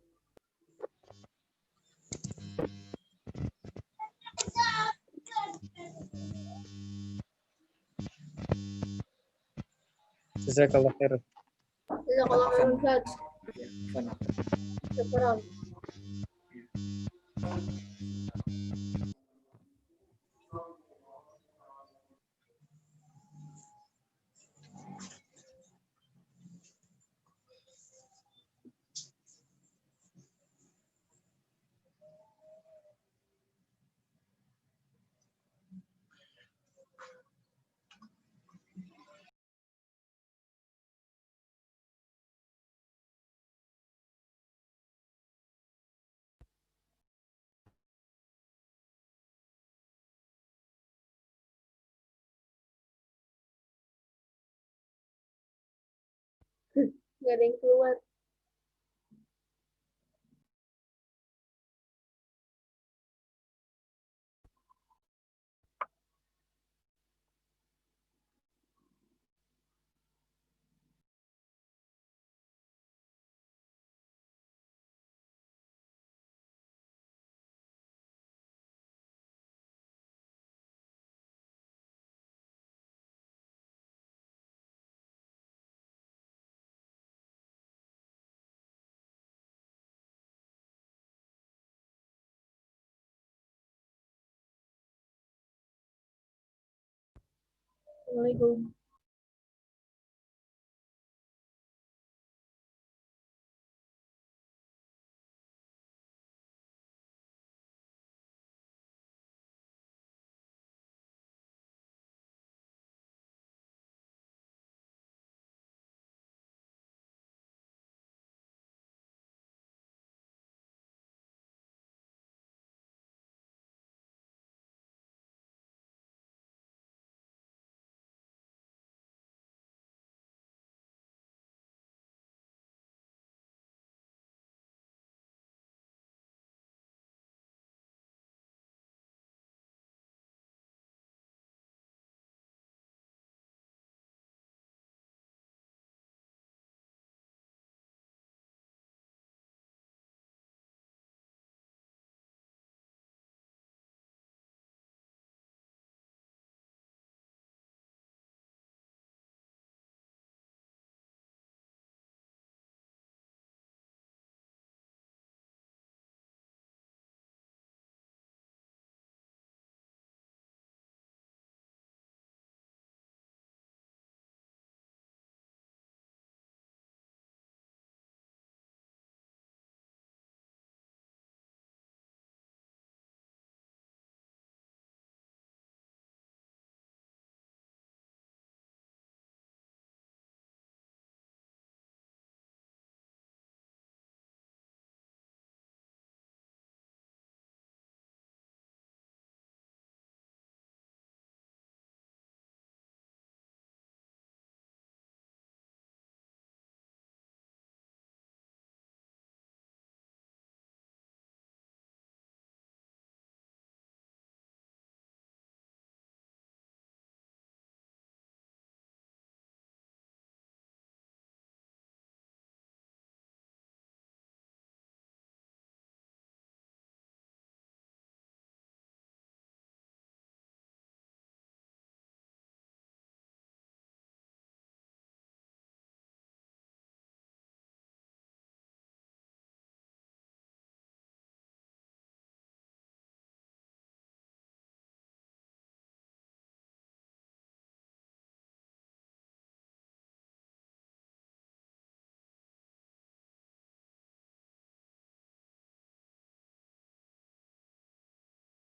Jazakallah khair. Jazakallah khairan Ustaz. Syukran. Gak ada yang keluar. Assalamualaikum.